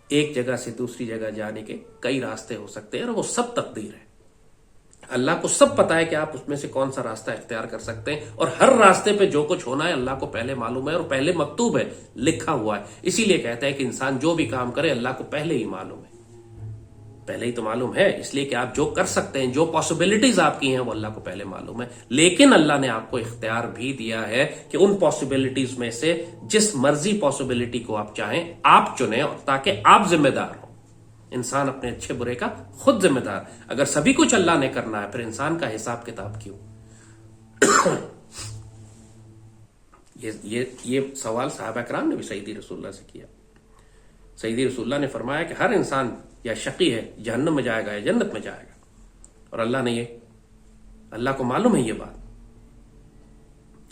ایک جگہ سے دوسری جگہ جانے کے کئی راستے ہو سکتے ہیں اور وہ سب تقدیر ہے. اللہ کو سب پتا ہے کہ آپ اس میں سے کون سا راستہ اختیار کر سکتے ہیں، اور ہر راستے پہ جو کچھ ہونا ہے اللہ کو پہلے معلوم ہے اور پہلے مکتوب ہے، لکھا ہوا ہے. اسی لیے کہتا ہے کہ انسان جو بھی کام کرے اللہ کو پہلے ہی معلوم ہے، پہلے ہی تو معلوم ہے. اس لیے کہ آپ جو کر سکتے ہیں، جو پاسبلٹیز آپ کی ہیں، وہ اللہ کو پہلے معلوم ہے. لیکن اللہ نے آپ کو اختیار بھی دیا ہے کہ ان پاسبلٹیز میں سے جس مرضی پاسبلٹی کو آپ چاہیں آپ چنیں، اور تاکہ آپ ذمہ دار ہوں. انسان اپنے اچھے برے کا خود ذمہ دار. اگر سبھی کچھ اللہ نے کرنا ہے پھر انسان کا حساب کتاب کیوں؟ یہ سوال صحابہ کرام نے بھی سیدی رسول اللہ سے کیا. سیدی رسول اللہ نے فرمایا کہ ہر انسان یا شقی ہے، جہنم میں جائے گا یا جنت میں جائے گا. اور اللہ کو معلوم ہے یہ بات.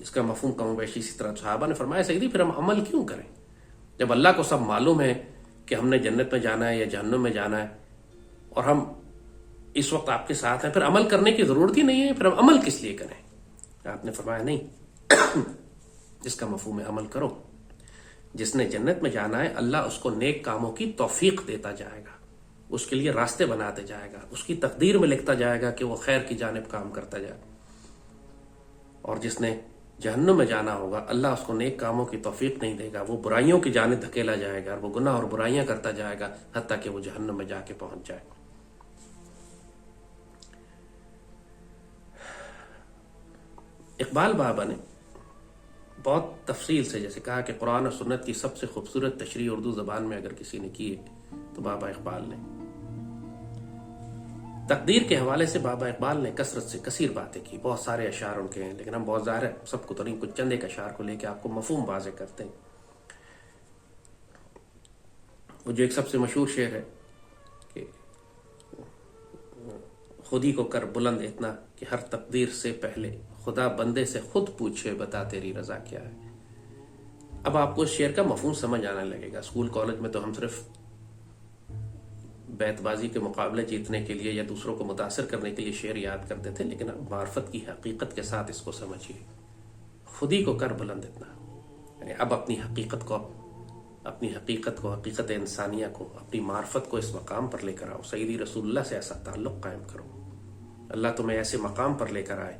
اس کا مفہوم کم و بیش اسی طرح صحابہ نے فرمایا سیدی پھر ہم عمل کیوں کریں جب اللہ کو سب معلوم ہے کہ ہم نے جنت میں جانا ہے یا جہنم میں جانا ہے، اور ہم اس وقت آپ کے ساتھ ہیں، پھر عمل کرنے کی ضرورت ہی نہیں ہے، پھر ہم عمل کس لیے کریں؟ آپ نے فرمایا نہیں، اس کا مفہوم ہے عمل کرو. جس نے جنت میں جانا ہے اللہ اس کو نیک کاموں کی توفیق دیتا جائے گا، اس کے لیے راستے بناتے جائے گا، اس کی تقدیر میں لکھتا جائے گا کہ وہ خیر کی جانب کام کرتا جائے. اور جس نے جہنم میں جانا ہوگا اللہ اس کو نیک کاموں کی توفیق نہیں دے گا، وہ برائیوں کی جانب دھکیلا جائے گا، اور وہ گناہ اور برائیاں کرتا جائے گا حتیٰ کہ وہ جہنم میں جا کے پہنچ جائے. اقبال بابا نے بہت تفصیل سے جیسے کہا کہ قرآن اور سنت کی سب سے خوبصورت تشریح اردو زبان میں اگر کسی نے کی ہے تو بابا اقبال نے. تقدیر کے حوالے سے بابا اقبال نے کثرت سے کثیر باتیں کی، بہت سارے اشعار ان کے ہیں، لیکن ہم بہت ظاہر ہے سب کو تو نہیں، کچھ چند ایک اشعار کو لے کے آپ کو مفہوم واضح کرتے ہیں. وہ جو ایک سب سے مشہور شعر ہے کہ خودی کو کر بلند اتنا کہ ہر تقدیر سے پہلے خدا بندے سے خود پوچھے بتا تیری رضا کیا ہے. اب آپ کو اس شعر کا مفہوم سمجھ آنے لگے گا. اسکول کالج میں تو ہم صرف بیت بازی کے مقابلے جیتنے کے لیے یا دوسروں کو متاثر کرنے کے لیے شعر یاد کرتے تھے، لیکن اب معرفت کی حقیقت کے ساتھ اس کو سمجھیے. خودی کو کر بلند اتنا، یعنی اب اپنی حقیقت کو، حقیقت انسانیہ کو، اپنی معرفت کو اس مقام پر لے کر آؤ. سیدی رسول اللہ سے ایسا تعلق قائم کرو. اللہ تمہیں ایسے مقام پر لے کر آئے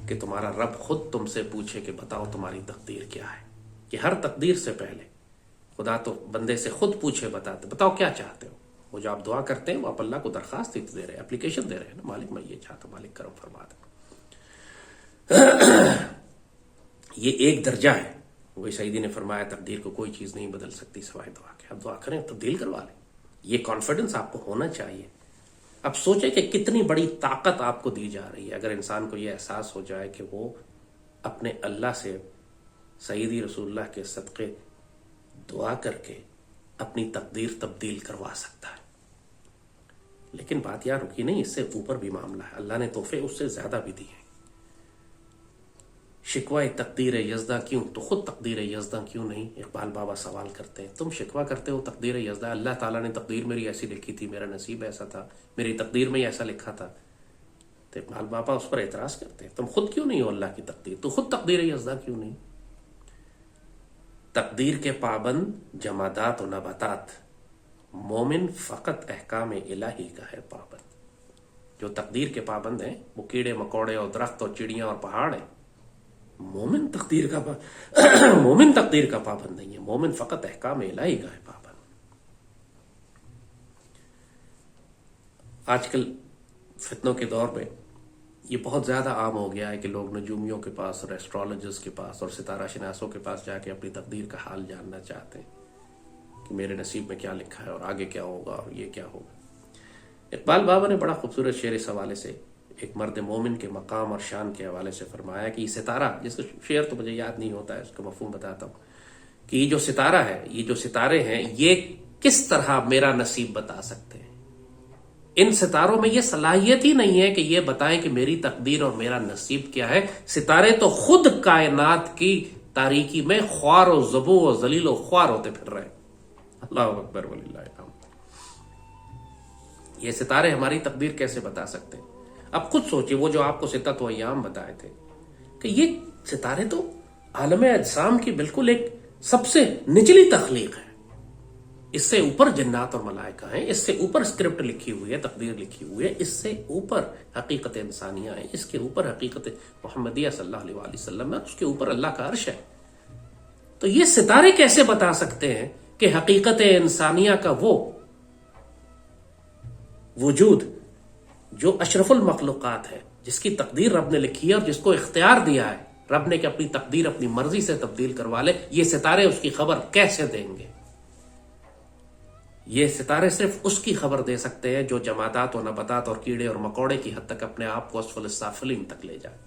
کہ تمہارا رب خود تم سے پوچھے کہ بتاؤ تمہاری تقدیر کیا ہے. کہ ہر تقدیر سے پہلے خدا تو بندے سے خود پوچھے بتاؤ کیا چاہتے ہو. وہ جو آپ دعا کرتے ہیں وہ آپ اللہ کو درخواست دے رہے ہیں، اپلیکیشن دے رہے ہیں نا، مالک میں یہ چاہتا ہوں، مالک کرم فرما دے. یہ ایک درجہ ہے. وہی سیدی نے فرمایا تقدیر کو کوئی چیز نہیں بدل سکتی سوائے دعا کے. آپ دعا کریں تبدیل کروا لیں. یہ کانفیڈنس آپ کو ہونا چاہیے. اب سوچیں کہ کتنی بڑی طاقت آپ کو دی جا رہی ہے اگر انسان کو یہ احساس ہو جائے کہ وہ اپنے اللہ سے سیدی رسول اللہ کے صدقے دعا کر کے اپنی تقدیر تبدیل کروا سکتا ہے. لیکن بات یہاں رکی نہیں، اس سے اوپر بھی معاملہ ہے. اللہ نے تحفے اس سے زیادہ بھی دیے ہیں. شکوہ تقدیر یزدہ کیوں، تو خود تقدیر یزدہ کیوں نہیں؟ اقبال بابا سوال کرتے ہیں. تم شکوہ کرتے ہو تقدیر یزدہ، اللہ تعالیٰ نے تقدیر میری ایسی لکھی تھی، میرا نصیب ایسا تھا، میری تقدیر میں ایسا لکھا تھا. تو اقبال بابا اس پر اعتراض کرتے ہیں تم خود کیوں نہیں ہو اللہ کی تقدیر، تو خود تقدیر یزدہ کیوں نہیں؟ تقدیر کے پابند جمادات و نباتات، مومن فقط احکام الہی کا ہے پابند. جو تقدیر کے پابند ہیں وہ کیڑے مکوڑے اور درخت اور چڑیاں اور پہاڑ ہیں. مومن تقدیر کا پابند نہیں ہے. مومن فقط احکام الہی کا ہے پابند. آج کل فتنوں کے دور میں یہ بہت زیادہ عام ہو گیا ہے کہ لوگ نجومیوں کے پاس اور ایسٹرولوجرز کے پاس اور ستارہ شناسوں کے پاس جا کے اپنی تقدیر کا حال جاننا چاہتے ہیں کہ میرے نصیب میں کیا لکھا ہے اور آگے کیا ہوگا اور یہ کیا ہوگا. اقبال بابا نے بڑا خوبصورت شعر اس حوالے سے ایک مرد مومن کے مقام اور شان کے حوالے سے فرمایا کہ یہ ستارہ، جس کا شعر تو مجھے یاد نہیں ہوتا ہے، اس کا مفہوم بتاتا ہوں کہ یہ جو ستارہ ہے، یہ جو ستارے ہیں، یہ کس طرح میرا نصیب بتا سکتے ہیں. ان ستاروں میں یہ صلاحیت ہی نہیں ہے کہ یہ بتائیں کہ میری تقدیر اور میرا نصیب کیا ہے. ستارے تو خود کائنات کی تاریکی میں خوار و زبو و ذلیل و خوار ہوتے پھر رہے. اللہ اکبر وللہ الحمد. یہ ستارے ہماری تقدیر کیسے بتا سکتے ہیں؟ اب خود سوچئے، وہ جو آپ کو ستت و ایام بتائے تھے کہ یہ ستارے تو عالم اجسام کی بالکل ایک سب سے نچلی تخلیق ہے. اس سے اوپر جنات اور ملائکہ ہیں، اس سے اوپر اسکرپٹ لکھی ہوئی ہے، تقدیر لکھی ہوئی ہے، اس سے اوپر حقیقت انسانیہ ہے، اس کے اوپر حقیقت محمدیہ صلی اللہ علیہ وآلہ وسلم ہے، اس کے اوپر اللہ کا عرش ہے۔ تو یہ ستارے کیسے بتا سکتے ہیں کہ حقیقت انسانیہ کا وہ وجود جو اشرف المخلوقات ہے، جس کی تقدیر رب نے لکھی ہے اور جس کو اختیار دیا ہے رب نے کہ اپنی تقدیر اپنی مرضی سے تبدیل کروا لے، یہ ستارے اس کی خبر کیسے دیں گے؟ یہ ستارے صرف اس کی خبر دے سکتے ہیں جو جمادات و نباتات اور کیڑے اور مکوڑے کی حد تک اپنے آپ کو اسفل السافلین تک لے جائے۔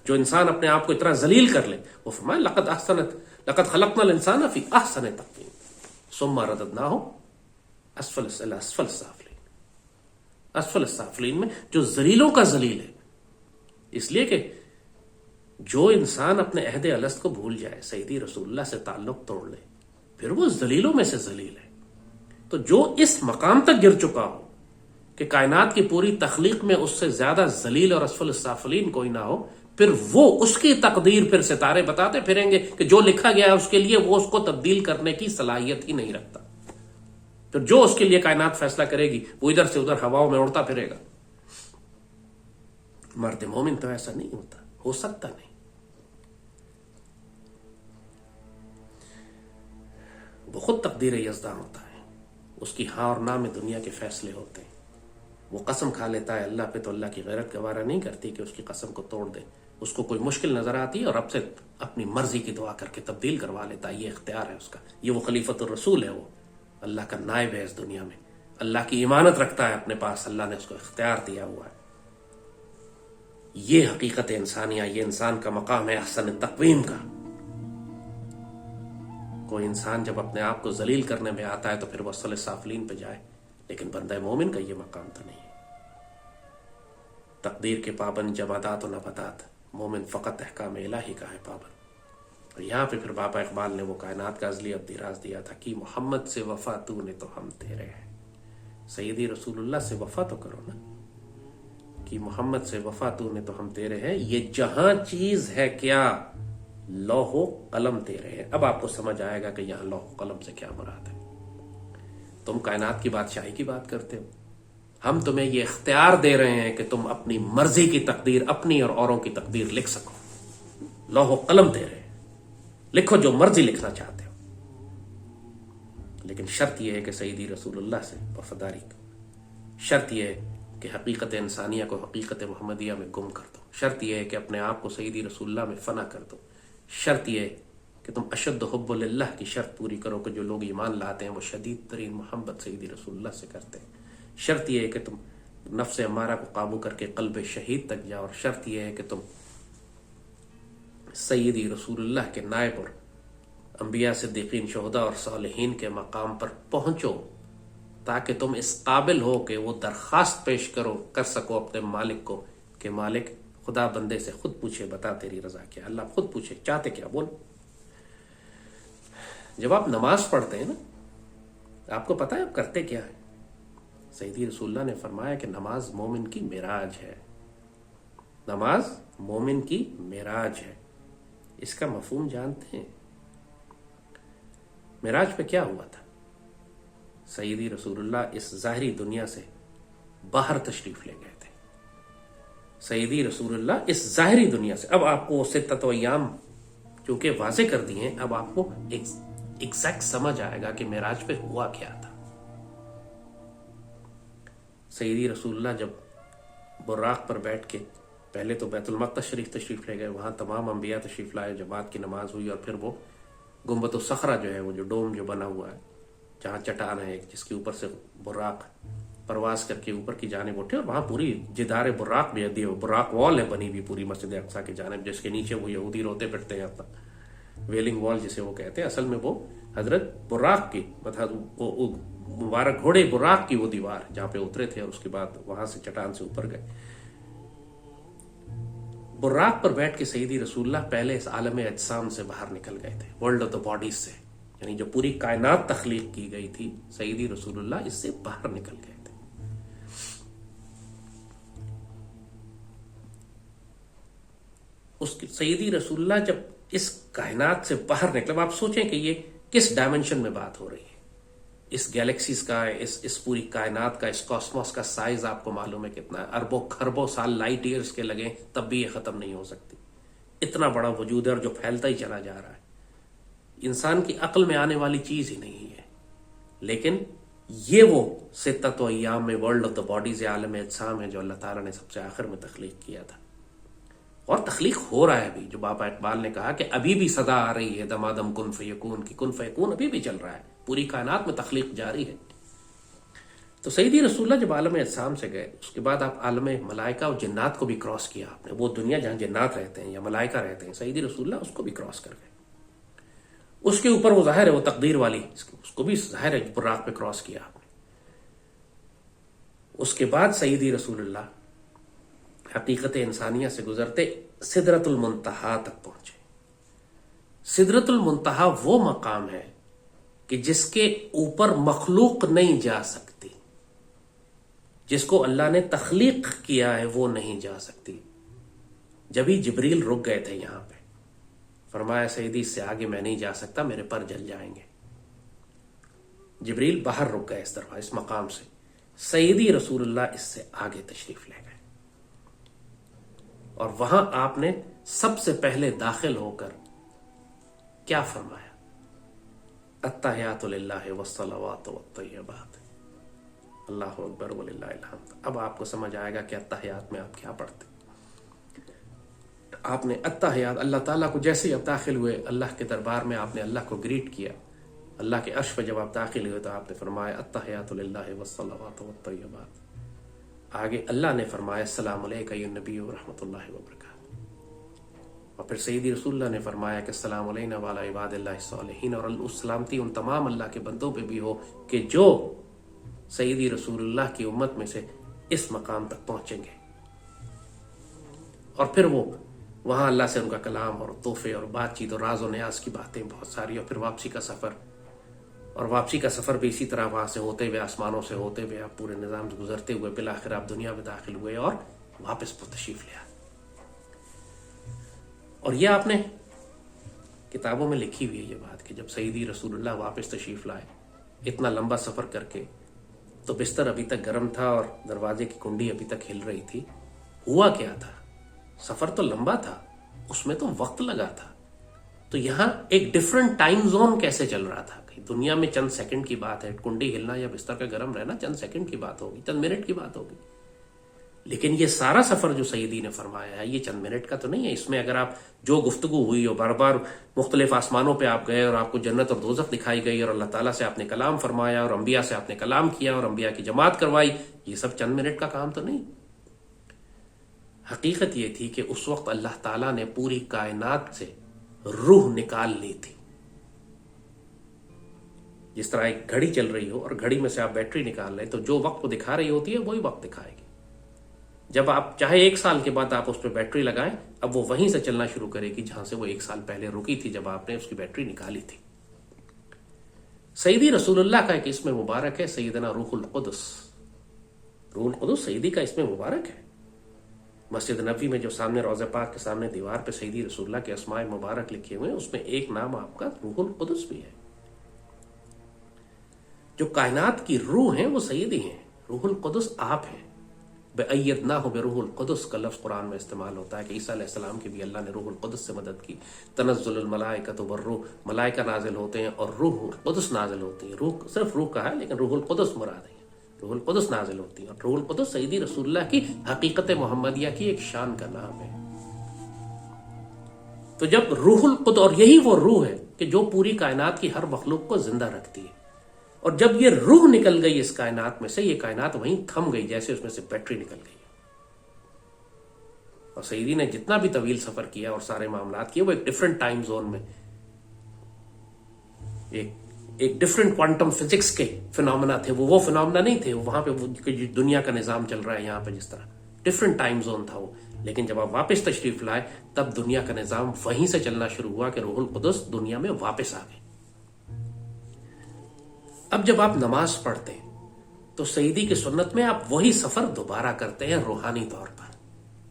جو انسان اپنے آپ کو اتنا ذلیل کر لے، وہ فرمائے لقد خلقنا الانسان فی احسن تقویم ثم رددناہ اسفل السافلین۔ اسفل السافلین میں جو ذلیلوں کا ذلیل ہے، اس لیے کہ جو انسان اپنے عہد الست کو بھول جائے، سیدی رسول اللہ سے تعلق توڑ لے، پھر وہ ذلیلوں میں سے ذلیل ہے۔ تو جو اس مقام تک گر چکا ہو کہ کائنات کی پوری تخلیق میں اس سے زیادہ ذلیل اور اسفل السافلین کوئی نہ ہو، پھر وہ اس کی تقدیر پھر ستارے بتاتے پھریں گے کہ جو لکھا گیا ہے اس کے لیے وہ اس کو تبدیل کرنے کی صلاحیت ہی نہیں رکھتا۔ پھر جو اس کے لیے کائنات فیصلہ کرے گی وہ ادھر سے ادھر ہواؤں میں اڑتا پھرے گا۔ مرد مومن تو ایسا نہیں ہوتا، ہو سکتا نہیں۔ وہ خود تقدیر یزداں ہوتا ہے، اس کی ہاں اور نہ میں دنیا کے فیصلے ہوتے ہیں۔ وہ قسم کھا لیتا ہے اللہ پہ تو اللہ کی غیرت گوارا نہیں کرتی کہ اس کی قسم کو توڑ دے۔ اس کو کوئی مشکل نظر آتی ہے اور رب سے اپنی مرضی کی دعا کر کے تبدیل کروا لیتا ہے۔ یہ اختیار ہے اس کا، یہ وہ خلیفۃ الرسول ہے، وہ اللہ کا نائب ہے اس دنیا میں، اللہ کی امانت رکھتا ہے اپنے پاس، اللہ نے اس کو اختیار دیا ہوا ہے۔ یہ حقیقت انسانیہ، یہ انسان کا مقام ہے احسن تقویم کا۔ کوئی انسان جب اپنے آپ کو ذلیل کرنے میں آتا ہے تو پھر وہ اسفل السافلین پہ جائے، لیکن بندہ مومن کا یہ مقام تو نہیں ہے۔ تقدیر کے پابند جمادات و نباتات، مومن فقط احکام الہی کا ہے پابند۔ اور یہاں پہ پھر بابا اقبال نے وہ کائنات کا ازلی ابدی راز دیا تھا کہ محمد سے وفا تو نے تو ہم تیرے ہیں۔ سیدی رسول اللہ سے وفا تو کرو نا، کہ محمد سے وفا تو نے تو ہم تیرے ہیں، یہ جہاں چیز ہے کیا لوح و قلم تیرے ہیں۔ اب آپ کو سمجھ آئے گا کہ یہاں لوح و قلم سے کیا مراد ہے۔ تم کائنات کی بادشاہی کی بات کرتے ہو، ہم تمہیں یہ اختیار دے رہے ہیں کہ تم اپنی مرضی کی تقدیر، اپنی اور اوروں کی تقدیر لکھ سکو۔ لوح و قلم تیرے ہیں، لکھو جو مرضی لکھنا چاہتے ہو، لیکن شرط یہ ہے کہ سیدی رسول اللہ سے وفاداری کرو۔ شرط یہ ہے کہ حقیقت انسانیہ کو حقیقت محمدیہ میں گم کر دو۔ شرط یہ ہے کہ اپنے آپ کو سیدی رسول اللہ میں فنا کر دو۔ شرط یہ ہے کہ تم اشد حب للہ کی شرط پوری کرو کہ جو لوگ ایمان لاتے ہیں وہ شدید ترین محبت سیدی رسول اللہ سے کرتے ہیں۔ شرط یہ ہے کہ تم نفس امارہ کو قابو کر کے قلب شہید تک جاؤ، اور شرط یہ ہے کہ تم سیدی رسول اللہ کے نائب اور انبیاء صدیقین شہداء اور صالحین کے مقام پر پہنچو، تاکہ تم اس قابل ہو کہ وہ درخواست پیش کر سکو اپنے مالک کو کہ مالک خدا بندے سے خود پوچھے بتا تیری رضا کیا۔ اللہ خود پوچھے چاہتے کیا بول۔ جب آپ نماز پڑھتے ہیں نا، آپ کو پتا ہے آپ کرتے کیا ہے؟ سیدی رسول اللہ نے فرمایا کہ نماز مومن کی معراج ہے۔ نماز مومن کی معراج ہے۔ اس کا مفہوم جانتے ہیں؟ معراج پہ کیا ہوا تھا؟ سیدی رسول اللہ اس ظاہری دنیا سے باہر تشریف لے گئے تھے۔ سیدی رسول اللہ اس ظاہری دنیا سے، اب آپ کو ستۃ ایام چونکہ واضح کر دی ہیں، اب آپ کو ایگزیکٹ سمجھ آئے گا کہ معراج پہ ہوا کیا تھا۔ سیدی رسول اللہ جب براق پر بیٹھ کے پہلے تو بیت المقدس شریف تشریف لے گئے، وہاں تمام انبیاء تشریف لائے، جماعت کی نماز ہوئی، اور پھر وہ گنبد الصخرہ جو ہے، وہ جو ڈوم جو بنا ہوا ہے جہاں چٹان ہے جس کے اوپر سے براق پرواز کر کے اوپر کی جانب اٹھے، اور وہاں پوری جدار براق بھی ہے، براق وال ہے بنی ہوئی پوری مسجد اقصیٰ کی جانب، جس کے نیچے وہ یہودی روتے پھرتے ہیں اپنا ویلنگ وال جسے وہ کہتے ہیں، اصل میں وہ حضرت براق کی مطلب وہ مبارک گھوڑے براق کی وہ دیوار جہاں پہ اترے تھے، اور اس کے بعد وہاں سے چٹان سے اوپر گئے۔ براق پر بیٹھ کے سیدی رسول اللہ پہلے اس عالم اجسام سے باہر نکل گئے تھے، ورلڈ آف دا باڈیز سے، یعنی جو پوری کائنات تخلیق کی گئی تھی، سیدی رسول اللہ اس سے باہر نکل گئے تھے۔ سیدی رسول اللہ جب اس کائنات سے باہر نکلے، آپ سوچیں کہ یہ کس ڈائمنشن میں بات ہو رہی ہے۔ اس گیلیکسیز کا، اس پوری کائنات کا، اس کاسموس کا سائز آپ کو معلوم ہے کتنا ہے؟ اربوں خربوں سال لائٹ ایئرز کے لگیں تب بھی یہ ختم نہیں ہو سکتی. اتنا بڑا وجود ہے اور جو پھیلتا ہی چلا جا رہا ہے. انسان کی عقل میں آنے والی چیز ہی نہیں ہے. لیکن یہ وہ ستۃ و ایام میں ورلڈ آف دا باڈیز عالم اجسام ہے جو اللہ تعالیٰ نے سب سے آخر میں تخلیق کیا تھا، اور تخلیق ہو رہا ہے ابھی. جو بابا اقبال نے کہا کہ ابھی بھی صدا آ رہی ہے دمادم کن فیکون کی، کن فیکون ابھی بھی چل رہا ہے، پوری کائنات میں تخلیق جاری ہے. تو سیدی رسول اللہ جب عالم اجسام سے گئے، اس کے بعد آپ عالم ملائکہ اور جنات کو بھی کراس کیا آپ نے. وہ دنیا جہاں جنات رہتے ہیں یا ملائکہ رہتے ہیں، سیدی رسول اللہ اس کو بھی کراس کر گئے. اس کے اوپر وہ ظاہر ہے، وہ تقدیر والی، اس کو بھی ظاہر ہے براق پہ کراس کیا آپ نے. اس کے بعد سیدی رسول اللہ حقیقت انسانیہ سے گزرتے سدرۃ المنتہا تک پہنچے. سدرۃ المنتہا وہ مقام ہے کہ جس کے اوپر مخلوق نہیں جا سکتی، جس کو اللہ نے تخلیق کیا ہے وہ نہیں جا سکتی. جبھی جبریل رک گئے تھے یہاں پہ، فرمایا سیدی اس سے آگے میں نہیں جا سکتا، میرے پر جل جائیں گے. جبریل باہر رک گئے اس طرح، اس مقام سے. سیدی رسول اللہ اس سے آگے تشریف لے گئے، اور وہاں آپ نے سب سے پہلے داخل ہو کر کیا فرمایا؟ التحیات للہ والصلوات والطیبات، اللہ اکبر وللہ الحمد. اب آپ کو سمجھ آئے گا کہ التحیات میں آپ کیا پڑھتے. آپ نے التحیات، اللہ تعالیٰ کو جیسے ہی آپ داخل ہوئے اللہ کے دربار میں، آپ نے اللہ کو گریٹ کیا. اللہ کے عرش پہ جب آپ داخل ہوئے تو آپ نے فرمایا التحیات للہ والصلوات والطیبات. آگے اللہ نے فرمایا السلام علیکہ یا نبی ورحمۃ اللہ وبرکاتہ. اور پھر سیدی رسول اللہ نے فرمایا کہ السلام علینا وعلی عباد اللہ الصالحین، اور السلامتی ان تمام اللہ کے بندوں پہ بھی ہو کہ جو سیدی رسول اللہ کی امت میں سے اس مقام تک پہنچیں گے. اور پھر وہ وہاں اللہ سے ان کا کلام اور تحفے اور بات چیت اور راز و نیاز کی باتیں بہت ساری، اور پھر واپسی کا سفر. اور واپسی کا سفر بھی اسی طرح وہاں سے ہوتے ہوئے، آسمانوں سے ہوتے ہوئے، آپ پورے نظام سے گزرتے ہوئے بالآخر آپ دنیا میں داخل ہوئے اور واپس تشریف لے آئے. اور یہ آپ نے کتابوں میں لکھی ہوئی ہے یہ بات کہ جب سیدی رسول اللہ واپس تشریف لائے اتنا لمبا سفر کر کے، تو بستر ابھی تک گرم تھا اور دروازے کی کنڈی ابھی تک ہل رہی تھی. ہوا کیا تھا؟ سفر تو لمبا تھا، اس میں تو وقت لگا تھا. تو یہاں ایک ڈیفرنٹ ٹائم زون کیسے چل رہا تھا؟ دنیا میں چند سیکنڈ کی بات ہے، کنڈی ہلنا یا بستر کا گرم رہنا چند سیکنڈ کی بات ہوگی، چند منٹ کی بات ہوگی. لیکن یہ سارا سفر جو سیدی نے فرمایا ہے یہ چند منٹ کا تو نہیں ہے. اس میں اگر آپ جو گفتگو ہوئی اور بار بار مختلف آسمانوں پہ آپ گئے اور آپ کو جنت اور دوزخ دکھائی گئی اور اللہ تعالیٰ سے آپ نے کلام فرمایا اور انبیاء سے آپ نے کلام کیا اور انبیاء کی جماعت کروائی، یہ سب چند منٹ کا کام تو نہیں. حقیقت یہ تھی کہ اس وقت اللہ تعالیٰ نے پوری کائنات سے روح نکال لی تھی. جس طرح ایک گھڑی چل رہی ہو اور گھڑی میں سے آپ بیٹری نکال لیں تو جو وقت کو دکھا رہی ہوتی ہے وہی وقت دکھائے گی. جب آپ چاہے 1 سال کے بعد آپ اس پہ بیٹری لگائیں، اب وہ وہیں سے چلنا شروع کرے گی جہاں سے وہ 1 سال پہلے رکی تھی جب آپ نے اس کی بیٹری نکالی تھی. سیدی رسول اللہ کا ایک اسم مبارک ہے سیدنا روح القدس. روح القدس سیدی کا اسم مبارک ہے. مسجد نبوی میں جو سامنے روضہ پاک کے سامنے دیوار پہ سیدی رسول اللہ کے اسماء مبارک لکھے ہوئے ہیں، اس میں ایک نام آپ کا روح القدس بھی ہے. جو کائنات کی روح ہیں وہ سیدی ہیں. روح القدس آپ ہیں. بِأَيَّدْنَاهُ بِرُوحِ الْقُدُسِ کا لفظ قرآن میں استعمال ہوتا ہے کہ عیسیٰ علیہ السلام کی بھی اللہ نے روح القدس سے مدد کی. تنزل الملائکۃ والروح، ملائکہ نازل ہوتے ہیں اور روح القدس نازل ہوتی ہیں. روح صرف روح کا ہے لیکن روح القدس مراد ہے. روح القدس نازل ہوتی ہے اور روح القدس سیدی رسول اللہ کی حقیقت محمدیہ کی ایک شان کا نام ہے. تو جب روح القدس، اور یہی وہ روح ہے کہ جو پوری کائنات کی ہر مخلوق کو زندہ رکھتی ہے، اور جب یہ روح نکل گئی اس کائنات میں سے، یہ کائنات وہیں تھم گئی جیسے اس میں سے بیٹری نکل گئی. اور سیدی نے جتنا بھی طویل سفر کیا اور سارے معاملات کیے وہ ایک ڈیفرنٹ ٹائم زون میں، ایک ڈیفرنٹ کوانٹم فزکس کے فنامنا تھے. وہ فنامنا نہیں تھے وہاں پہ دنیا کا نظام چل رہا ہے یہاں پہ جس طرح، ڈیفرنٹ ٹائم زون تھا وہ. لیکن جب آپ واپس تشریف لائے تب دنیا کا نظام وہیں سے چلنا شروع ہوا کہ روح القدس دنیا میں واپس آ گئے. اب جب آپ نماز پڑھتے ہیں تو سیدی کی سنت میں آپ وہی سفر دوبارہ کرتے ہیں روحانی طور پر.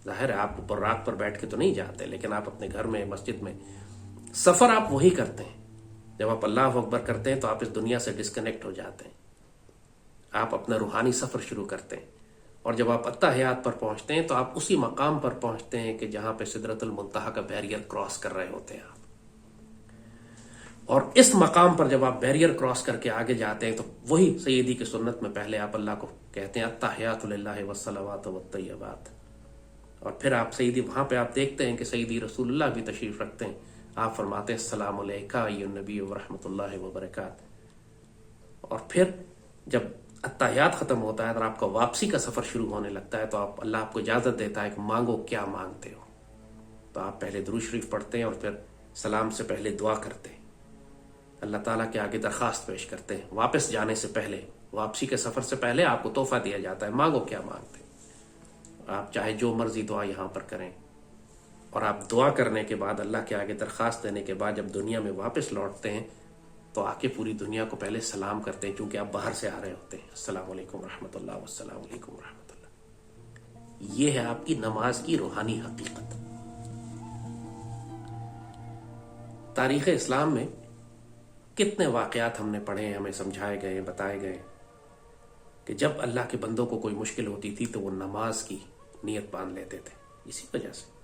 ظاہر ہے آپ براق پر بیٹھ کے تو نہیں جاتے، لیکن آپ اپنے گھر میں، مسجد میں سفر آپ وہی کرتے ہیں. جب آپ اللہ اکبر کرتے ہیں تو آپ اس دنیا سے ڈسکنیکٹ ہو جاتے ہیں، آپ اپنا روحانی سفر شروع کرتے ہیں، اور جب آپ اتحیات پر پہنچتے ہیں تو آپ اسی مقام پر پہنچتے ہیں کہ جہاں پہ سدرۃ المنتہا کا بیریئر کراس کر رہے ہوتے ہیں آپ، اور اس مقام پر جب آپ بیریئر کراس کر کے آگے جاتے ہیں تو وہی سیدی کی سنت میں پہلے آپ اللہ کو کہتے ہیں التحیات للہ والصلوات والطیبات، اور پھر آپ سیدی وہاں پہ آپ دیکھتے ہیں کہ سیدی رسول اللہ بھی تشریف رکھتے ہیں، آپ فرماتے ہیں السلام علیکہ ایھا النبی ورحمۃ اللہ وبرکاتہ، اور پھر جب التحیات ختم ہوتا ہے اور آپ کا واپسی کا سفر شروع ہونے لگتا ہے تو اللہ آپ کو اجازت دیتا ہے کہ مانگو کیا مانگتے ہو، تو آپ پہلے درود شریف پڑھتے ہیں اور پھر سلام سے پہلے دعا کرتے ہیں، اللہ تعالیٰ کے آگے درخواست پیش کرتے ہیں، واپس جانے سے پہلے، واپسی کے سفر سے پہلے آپ کو تحفہ دیا جاتا ہے، مانگو کیا مانگتے ہیں، آپ چاہے جو مرضی دعا یہاں پر کریں، اور آپ دعا کرنے کے بعد اللہ کے آگے درخواست دینے کے بعد جب دنیا میں واپس لوٹتے ہیں تو آ کے پوری دنیا کو پہلے سلام کرتے ہیں، چونکہ آپ باہر سے آ رہے ہوتے ہیں، السلام علیکم ورحمۃ اللہ والسلام علیکم ورحمۃ اللہ۔ یہ ہے آپ کی نماز کی روحانی حقیقت۔ تاریخ اسلام میں کتنے واقعات ہم نے پڑھے ہیں، ہمیں سمجھائے گئے، بتائے گئے کہ جب اللہ کے بندوں کو کوئی مشکل ہوتی تھی تو وہ نماز کی نیت باندھ لیتے تھے۔ اسی وجہ سے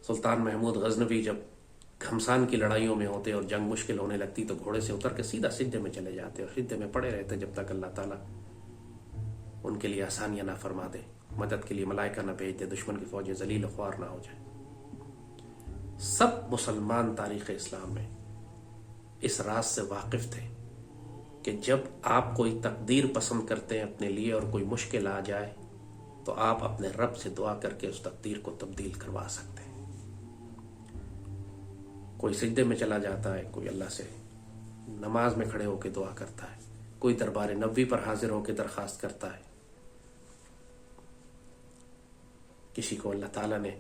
سلطان محمود غزنوی جب گھمسان کی لڑائیوں میں ہوتے اور جنگ مشکل ہونے لگتی تو گھوڑے سے اتر کے سیدھا سجدے میں چلے جاتے اور سجدے میں پڑے رہتے جب تک اللہ تعالیٰ ان کے لیے آسانیاں نہ فرما دے، مدد کے لیے ملائکہ نہ بھیج دے، دشمن کی فوجیں ذلیل و خوار نہ ہو جائے۔ سب مسلمان تاریخ اسلام میں اس راز سے واقف تھے کہ جب آپ کوئی تقدیر پسند کرتے ہیں اپنے لیے اور کوئی مشکل آ جائے تو آپ اپنے رب سے دعا کر کے اس تقدیر کو تبدیل کروا سکتے ہیں۔ کوئی سجدے میں چلا جاتا ہے، کوئی اللہ سے نماز میں کھڑے ہو کے دعا کرتا ہے، کوئی دربار نبوی پر حاضر ہو کے درخواست کرتا ہے، کسی کو اللہ تعالیٰ نے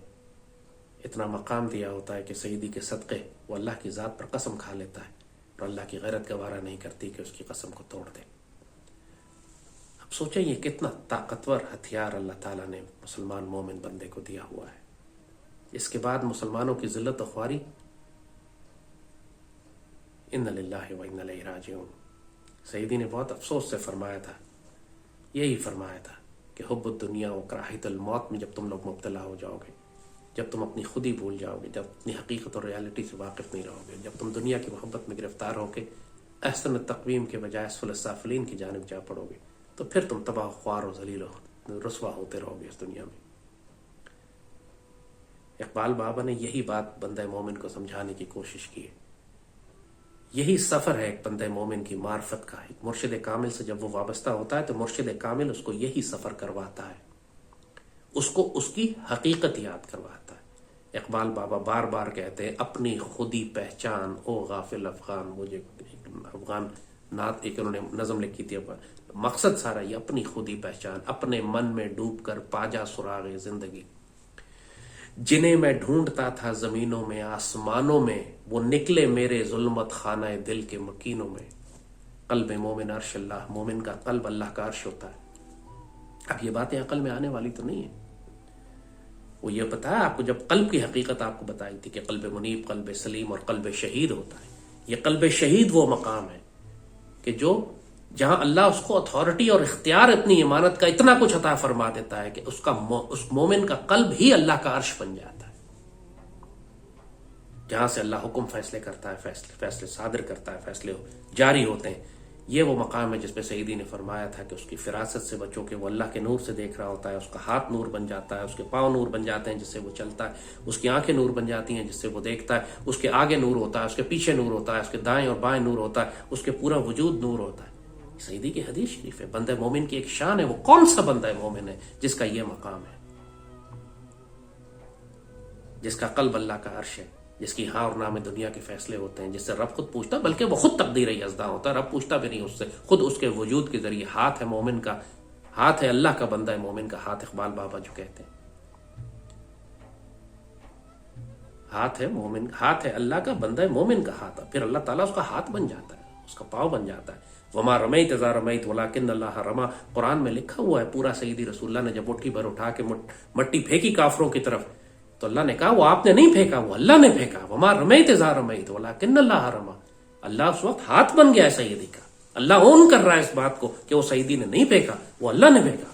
اتنا مقام دیا ہوتا ہے کہ سیدی کے صدقے وہ اللہ کی ذات پر قسم کھا لیتا ہے اور اللہ کی غیرت گوارا نہیں کرتی کہ اس کی قسم کو توڑ دے۔ اب سوچیں یہ کتنا طاقتور ہتھیار اللہ تعالیٰ نے مسلمان مومن بندے کو دیا ہوا ہے۔ اس کے بعد مسلمانوں کی ذلت و خواری، ان للہ و انا الیہ راجعون۔ سیدی نے بہت افسوس سے فرمایا تھا، یہی فرمایا تھا کہ حب الدنیا و کراہیت الموت میں جب تم لوگ مبتلا ہو جاؤ گے، جب تم اپنی خودی بھول جاؤ گے، جب اپنی حقیقت اور ریالٹی سے واقف نہیں رہو گے، جب تم دنیا کی محبت میں گرفتار ہو کے احسن التقویم کے بجائے اسفل السافلین کی جانب جا پڑو گے تو پھر تم تباہ خوار و ذلیل و رسوا ہوتے رہو گے اس دنیا میں۔ اقبال بابا نے یہی بات بندہ مومن کو سمجھانے کی کوشش کی ہے۔ یہی سفر ہے ایک بندہ مومن کی معرفت کا۔ ایک مرشد کامل سے جب وہ وابستہ ہوتا ہے تو مرشد کامل اس کو یہی سفر کرواتا ہے، اس کو اس کی حقیقت یاد کرواتا ہے۔ اقبال بابا بار بار کہتے ہیں اپنی خودی پہچان او غافل افغان، مجھے افغان نعت ایک انہوں نے نظم لکھی تھی، مقصد سارا یہ اپنی خودی پہچان، اپنے من میں ڈوب کر پاجا سراغ زندگی، جنہیں میں ڈھونڈتا تھا زمینوں میں آسمانوں میں، وہ نکلے میرے ظلمت خانہ دل کے مکینوں میں۔ قلب مومن عرش اللہ، مومن کا قلب اللہ کا عرش ہوتا ہے۔ اب یہ باتیں عقل میں آنے والی تو نہیں ہیں، وہ یہ بتایا آپ کو، جب قلب کی حقیقت آپ کو بتائی تھی کہ قلب منیب، قلب سلیم اور قلب شہید ہوتا ہے۔ یہ قلب شہید وہ مقام ہے کہ جو جہاں اللہ اس کو اتھارٹی اور اختیار اپنی امانت کا اتنا کچھ عطا فرما دیتا ہے کہ اس مومن کا قلب ہی اللہ کا عرش بن جاتا ہے، جہاں سے اللہ حکم فیصلے کرتا ہے، فیصلے صادر کرتا ہے، فیصلے جاری ہوتے ہیں۔ یہ وہ مقام ہے جس پہ سیدی نے فرمایا تھا کہ اس کی فراست سے بچو کہ وہ اللہ کے نور سے دیکھ رہا ہوتا ہے، اس کا ہاتھ نور بن جاتا ہے، اس کے پاؤں نور بن جاتے ہیں جس سے وہ چلتا ہے، اس کی آنکھیں نور بن جاتی ہیں جس سے وہ دیکھتا ہے، اس کے آگے نور ہوتا ہے، اس کے پیچھے نور ہوتا ہے، اس کے دائیں اور بائیں نور ہوتا ہے، اس کے پورا وجود نور ہوتا ہے۔ سیدی کی حدیث شریف ہے، بندہ مومن کی ایک شان ہے۔ وہ کون سا بندہ مومن ہے جس کا یہ مقام ہے، جس کا قلب اللہ کا عرش ہے، جس کی ہاں اور نہ میں دنیا کے فیصلے ہوتے ہیں، جس سے رب خود پوچھتا، بلکہ وہ خود تقدیر یزداں ہوتا ہے، رب پوچھتا بھی نہیں اس سے، خود اس کے وجود کے ذریعے۔ ہاتھ ہے مومن کا، ہاتھ ہے اللہ کا، بندہ مومن کا ہاتھ، اقبال بابا جو کہتے ہیں ہاتھ ہے مومن، ہاتھ ہے اللہ کا، بندہ مومن کا ہاتھ، پھر اللہ تعالیٰ اس کا ہاتھ بن جاتا ہے، اس کا پاؤں بن جاتا ہے۔ وما رمیت اذا رمیت ولکن اللہ رما، قرآن میں لکھا ہوا ہے پورا۔ سیدی رسول اللہ نے جب مٹھی بھر اٹھا کے مٹی پھینکی کافروں کی طرف تو اللہ نے کہا وہ آپ نے نہیں پھینکا، وہ اللہ نے پھینکا. وما رمیت اذ رمیت ولکن اللہ رما. اللہ اس وقت ہاتھ بن گیا ہے سیدی کا. اللہ اون کر رہا ہے اس بات کو کہ وہ سیدی نے نہیں پھینکا، وہ اللہ نے پھینکا.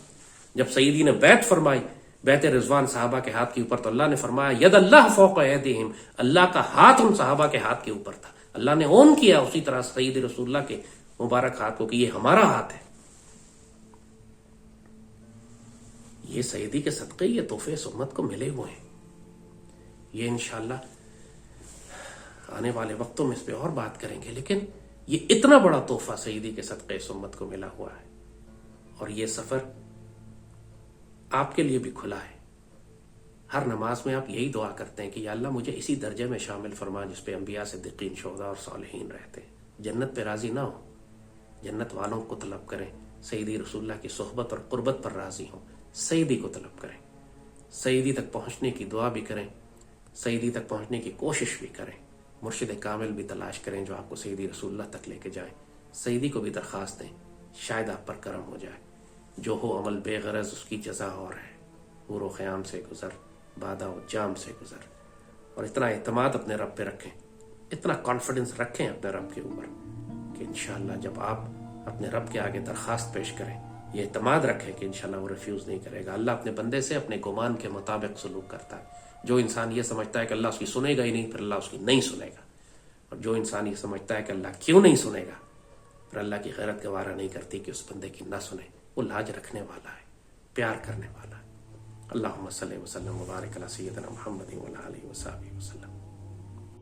جب سیدی نے بیعت فرمائی، بیعت رضوان صحابہ کے ہاتھ کے اوپر، تو اللہ نے فرمایا ید اللہ فوق ایدیہم، اللہ کا ہاتھ ان صحابہ کے ہاتھ کے اوپر تھا. اللہ نے اون کیا اسی طرح سید رسول اللہ کے مبارک ہاتھ کو کہ یہ ہمارا ہاتھ ہے. یہ سیدی کے صدقے، یہ تحفے اس امت کو ملے ہوئے ہیں. یہ انشاءاللہ آنے والے وقتوں میں اس پہ اور بات کریں گے، لیکن یہ اتنا بڑا تحفہ سیدی کے صدقے اس امت کو ملا ہوا ہے. اور یہ سفر آپ کے لیے بھی کھلا ہے. ہر نماز میں آپ یہی دعا کرتے ہیں کہ یا اللہ مجھے اسی درجے میں شامل فرما جس پہ انبیاء صدیقین شہداء اور صالحین رہتے ہیں. جنت پہ راضی نہ ہو، جنت والوں کو طلب کریں. سیدی رسول اللہ کی صحبت اور قربت پر راضی ہوں، سیدی کو طلب کریں. سیدی تک پہنچنے کی دعا بھی کریں، سیدی تک پہنچنے کی کوشش بھی کریں. مرشد کامل بھی تلاش کریں جو آپ کو سیدی رسول اللہ تک لے کے جائیں. سیدی کو بھی درخواست دیں، شاید آپ پر کرم ہو جائے. جو ہو عمل بے غرض اس کی جزا اور ہے. حور و خیام سے گزر، بادہ و جام سے گزر. اور اتنا اعتماد اپنے رب پہ رکھیں، اتنا کانفیڈنس رکھیں اپنے رب کے اوپر کہ انشاءاللہ جب آپ اپنے رب کے آگے درخواست پیش کریں، یہ اعتماد رکھیں کہ انشاءاللہ وہ ریفیوز نہیں کرے گا. اللہ اپنے بندے سے اپنے گمان کے مطابق سلوک کرتا ہے. جو انسان یہ سمجھتا ہے کہ اللہ اس کی سنے گا ہی نہیں، پھر اللہ اس کی نہیں سنے گا. اور جو انسان یہ سمجھتا ہے کہ اللہ کیوں نہیں سنے گا، پھر اللہ کی غیرت گوارا نہیں کرتی کہ اس بندے کی نہ سنے. وہ لاج رکھنے والا ہے، پیار کرنے والا ہے. اللہم صلی وسلم وبارک علی سیدنا محمد وعلی آلہ وصحبہ وسلم.